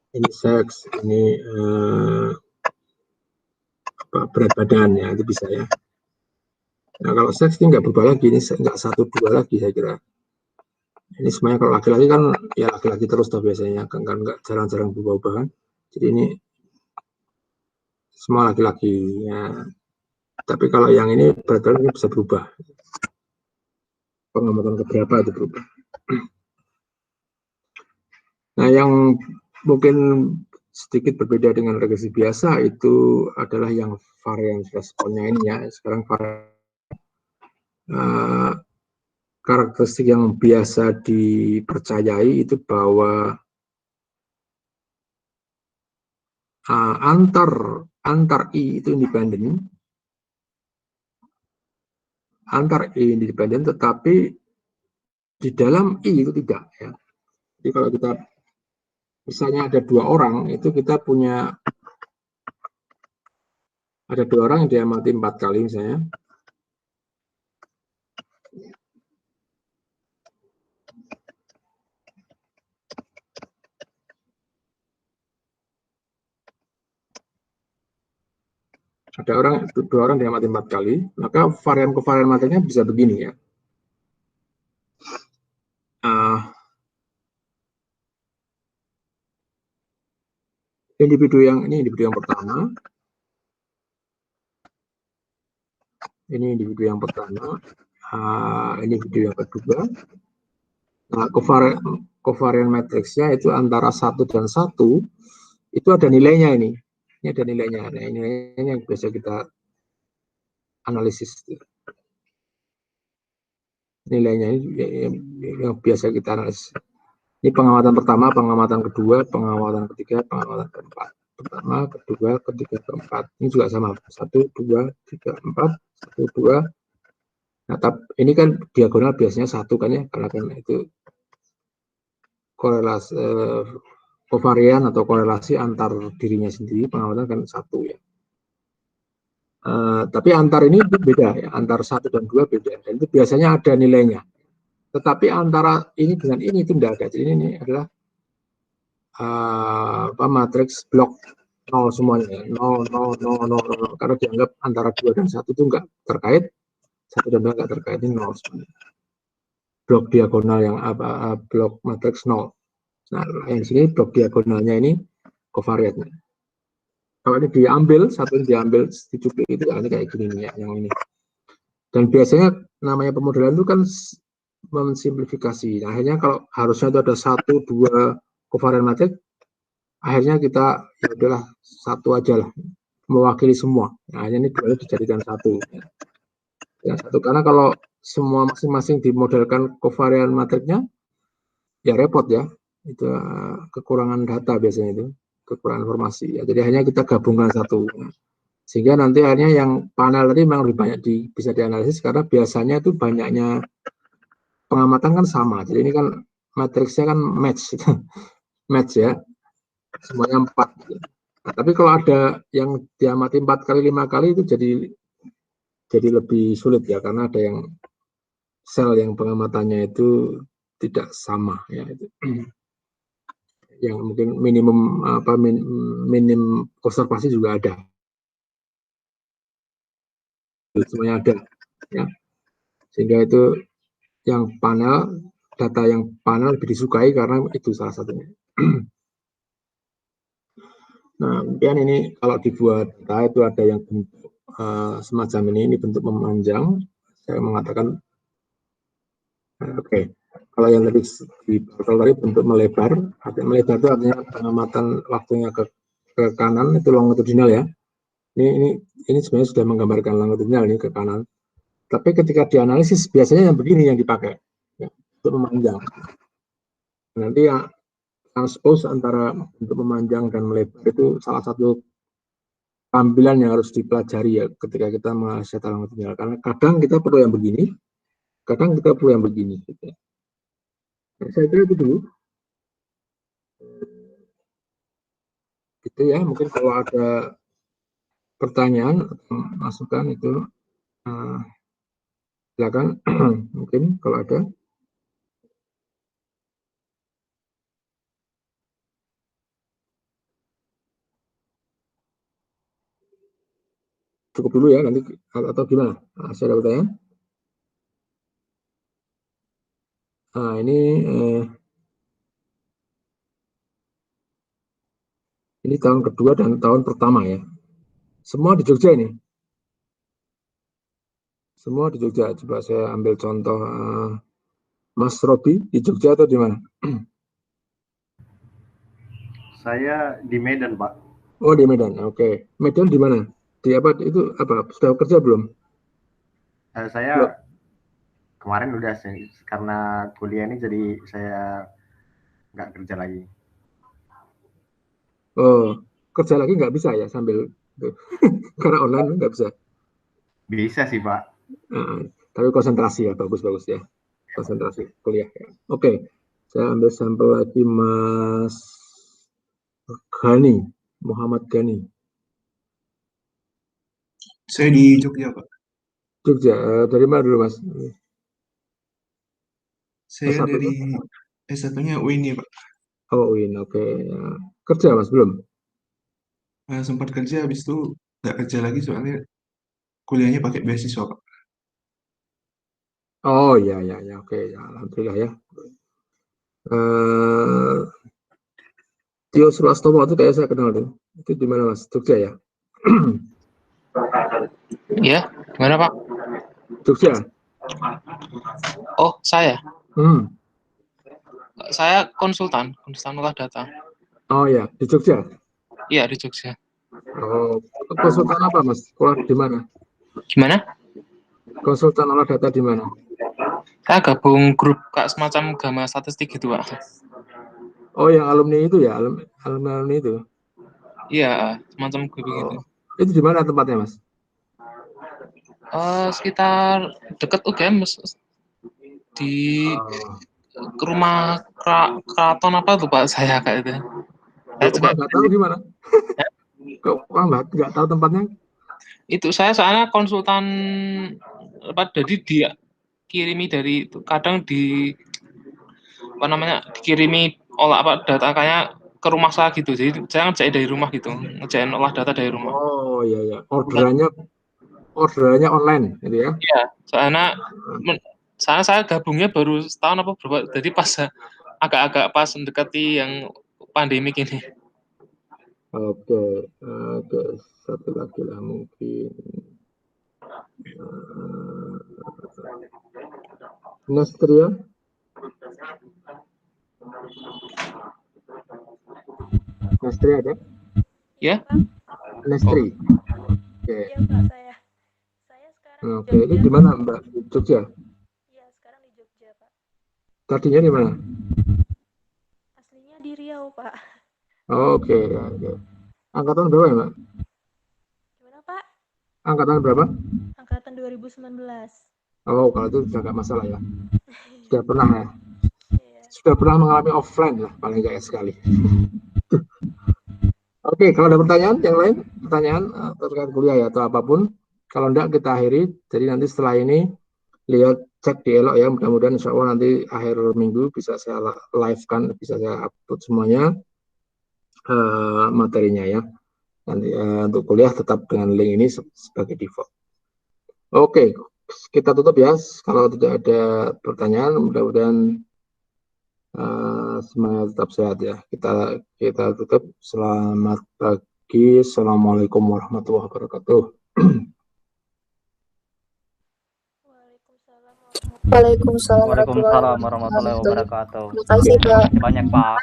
ini seks, ini berat badan ya, itu bisa ya. Nah kalau seks ini nggak berubah lagi, ini nggak 1, 2 lagi saya kira. Ini semuanya kalau laki-laki kan ya laki-laki terus tuh biasanya, kan nggak jarang-jarang berubah-ubah kan. Jadi ini semua laki-laki ya. Tapi kalau yang ini berat badan ini bisa berubah. Pengamatan keberapa itu berubah. Nah yang mungkin sedikit berbeda dengan regresi biasa itu adalah yang varian responnya ini ya. Sekarang karakteristik yang biasa dipercayai itu bahwa antar I itu independen, tetapi di dalam I itu tidak ya. Jadi kalau kita misalnya ada 2 orang, itu kita punya ada 2 orang yang diamati 4 kali misalnya. Ada 2 orang diamati 4 kali, maka varian kovarian materinya bisa begini ya. Individu yang pertama, ini individu yang pertama, individu yang kedua. Nah, kovarian matriksnya itu antara 1 dan 1 itu ada nilainya ini. Ini ada nilainya. Nah, ini nilainya yang biasa kita analisis. Nilainya ini yang biasa kita analisis. Ini pengamatan pertama, pengamatan kedua, pengamatan ketiga, pengamatan keempat. Pertama, kedua, ketiga, keempat. Ini juga sama. 1, 2, 3, 4. 1, 2. Nah, ini kan diagonal biasanya 1 kan ya, karena kan itu korelasi kovarian atau korelasi antar dirinya sendiri, pengamatan kan 1 ya. Tapi antar ini beda ya, antar 1 dan 2 beda. Dan itu biasanya ada nilainya. Tetapi antara ini dengan ini itu tidak ada. Jadi ini adalah matriks blok 0 semuanya. 0, 0, 0, 0, 0. Karena dianggap antara 2 dan 1 itu enggak terkait. 1 dan 2 enggak terkait, ini 0 semuanya. Blok diagonal yang blok matriks 0. Nah, yang sini blok diagonalnya ini kovariatnya. Kalau ini diambil, satu ini diambil, dicuplik itu ini kayak gini nih ya, yang ini. Dan biasanya namanya pemodelan itu kan mensimplifikasi. Nah, akhirnya kalau harusnya itu ada 1, 2 kovarian matrik, akhirnya kita ya udahlah 1 aja lah, mewakili semua. Nah, akhirnya ini 2 dijadikan 1. Ya, 1 karena kalau semua masing-masing dimodelkan kovarian matriknya, ya repot ya. Itu kekurangan data biasanya itu, kekurangan informasi. Ya, jadi hanya kita gabungkan 1. Sehingga nanti akhirnya yang panel tadi memang lebih banyak bisa dianalisis karena biasanya itu banyaknya pengamatan kan sama. Jadi ini kan matriksnya kan match, match ya, semuanya 4. Nah, tapi kalau ada yang diamati 4 kali, 5 kali itu jadi lebih sulit ya, karena ada yang sel yang pengamatannya itu tidak sama ya. Itu yang mungkin minim observasi juga ada. Semuanya ada ya. Sehingga itu yang panel, data yang panel lebih disukai karena itu salah satunya. Nah, kemudian ini kalau dibuat data itu ada yang bentuk semacam ini bentuk memanjang. Saya mengatakan oke. Kalau yang tadi bentuk melebar, melebar itu artinya pengamatan waktunya ke kanan itu longitudinal ya. Ini sebenarnya sudah menggambarkan longitudinal ini ke kanan. Tapi ketika dianalisis biasanya yang begini yang dipakai ya, untuk memanjang. Nanti yang transpose antara bentuk memanjang dan melebar itu salah satu tampilan yang harus dipelajari ya ketika kita menganalisis data longitudinal. Karena kadang kita perlu yang begini, kadang kita perlu yang begini. Gitu. Nah, saya kira itu dulu. Gitu ya, mungkin kalau ada pertanyaan atau masukan itu silakan mungkin kalau ada. cukup dulu ya nanti atau gimana? Masih ada pertanyaan? Nah, ini tahun kedua dan tahun pertama ya. Semua di Jogja ini. Semua di Jogja. Coba saya ambil contoh Mas Robi di Jogja atau di mana? Saya di Medan, Pak. Oh, di Medan. Oke. Medan di mana? Di apa? Itu apa? Sudah kerja belum? Saya Belum. kemarin udah sih, karena kuliah ini jadi saya nggak kerja lagi. Oh, kerja lagi nggak bisa ya sambil karena online nggak bisa. Bisa sih, Pak. Tapi konsentrasi ya, bagus-bagus ya. Konsentrasi kuliah ya. Oke. Saya ambil sampel lagi Mas Gani, Muhammad Gani. Saya di Jogja, Pak. Jogja, dari mana dulu Mas? Saya S1 dari S1-nya UIN, Pak. Oh, UIN, oke. Ya. Kerja Mas, belum? Sempat kerja, habis itu nggak kerja lagi soalnya kuliahnya pakai beasiswa, Pak. Oh, ya, ya, ya, oke. Ya, alhamdulillah ya. Tio Sulastomo itu kayak saya kenal tuh. Itu di mana Mas? Jogja ya? Iya, gimana Pak? Jogja? Oh, saya? Hmm. Saya konsultan olah data. Oh ya, di Jogja? Iya, di Jogja. Oh, konsultan apa Mas? Sekolah di mana? Gimana? Konsultan olah data di mana? Saya gabung grup Kak semacam Gama Statistik gitu, Pak. Oh, yang alumni itu ya? Alumni itu? Iya, semacam grup gitu. Itu di mana tempatnya Mas? Sekitar dekat UGM, di rumah keraton apa tuh Pak, saya kayak itu. Saya juga nggak tahu gimana. Kok nggak tahu tempatnya? Itu saya soalnya konsultan apa, jadi dia kirimi dari kadang di apa namanya, dikirimi olah apa data kayak ke rumah saya gitu. Jadi saya ngerjain dari rumah gitu, ngerjain olah data dari rumah. Oh iya ya, orderannya online gitu ya? Iya, soalnya saya gabungnya baru setahun apa berapa, jadi pas agak-agak pas mendekati yang pandemik ini. Oke, satu lagi lah mungkin. Nestria? Nestri ada? Ya? Nestri. Oke. Iya Pak, saya sekarang Oke, ini di mana Mbak? Di Jogja? Iya, sekarang di Jogja Pak. Tadinya di mana? Aslinya di Riau Pak. Oke. Angkatan berapa ya Mbak? Gimana Pak? Angkatan berapa? Angkatan 2019. Oh, kalau itu sudah nggak masalah ya. Sudah pernah ya. Iya. Sudah pernah mengalami offline lah, paling nggak sekali. Oke, kalau ada pertanyaan yang lain, pertanyaan terkait kuliah ya atau apapun, kalau enggak kita akhiri. Jadi nanti setelah ini lihat cek di Elok ya, mudah-mudahan insya Allah nanti akhir minggu bisa saya live kan, bisa saya upload semuanya materinya ya. Nanti untuk kuliah tetap dengan link ini sebagai default. Oke, kita tutup ya. Kalau tidak ada pertanyaan, mudah-mudahan semuanya tetap sehat ya. Kita tutup. Selamat pagi. Assalamualaikum warahmatullahi wabarakatuh. Waalaikumsalam warahmatullahi wabarakatuh. Terima kasih Pak. Banyak Pak.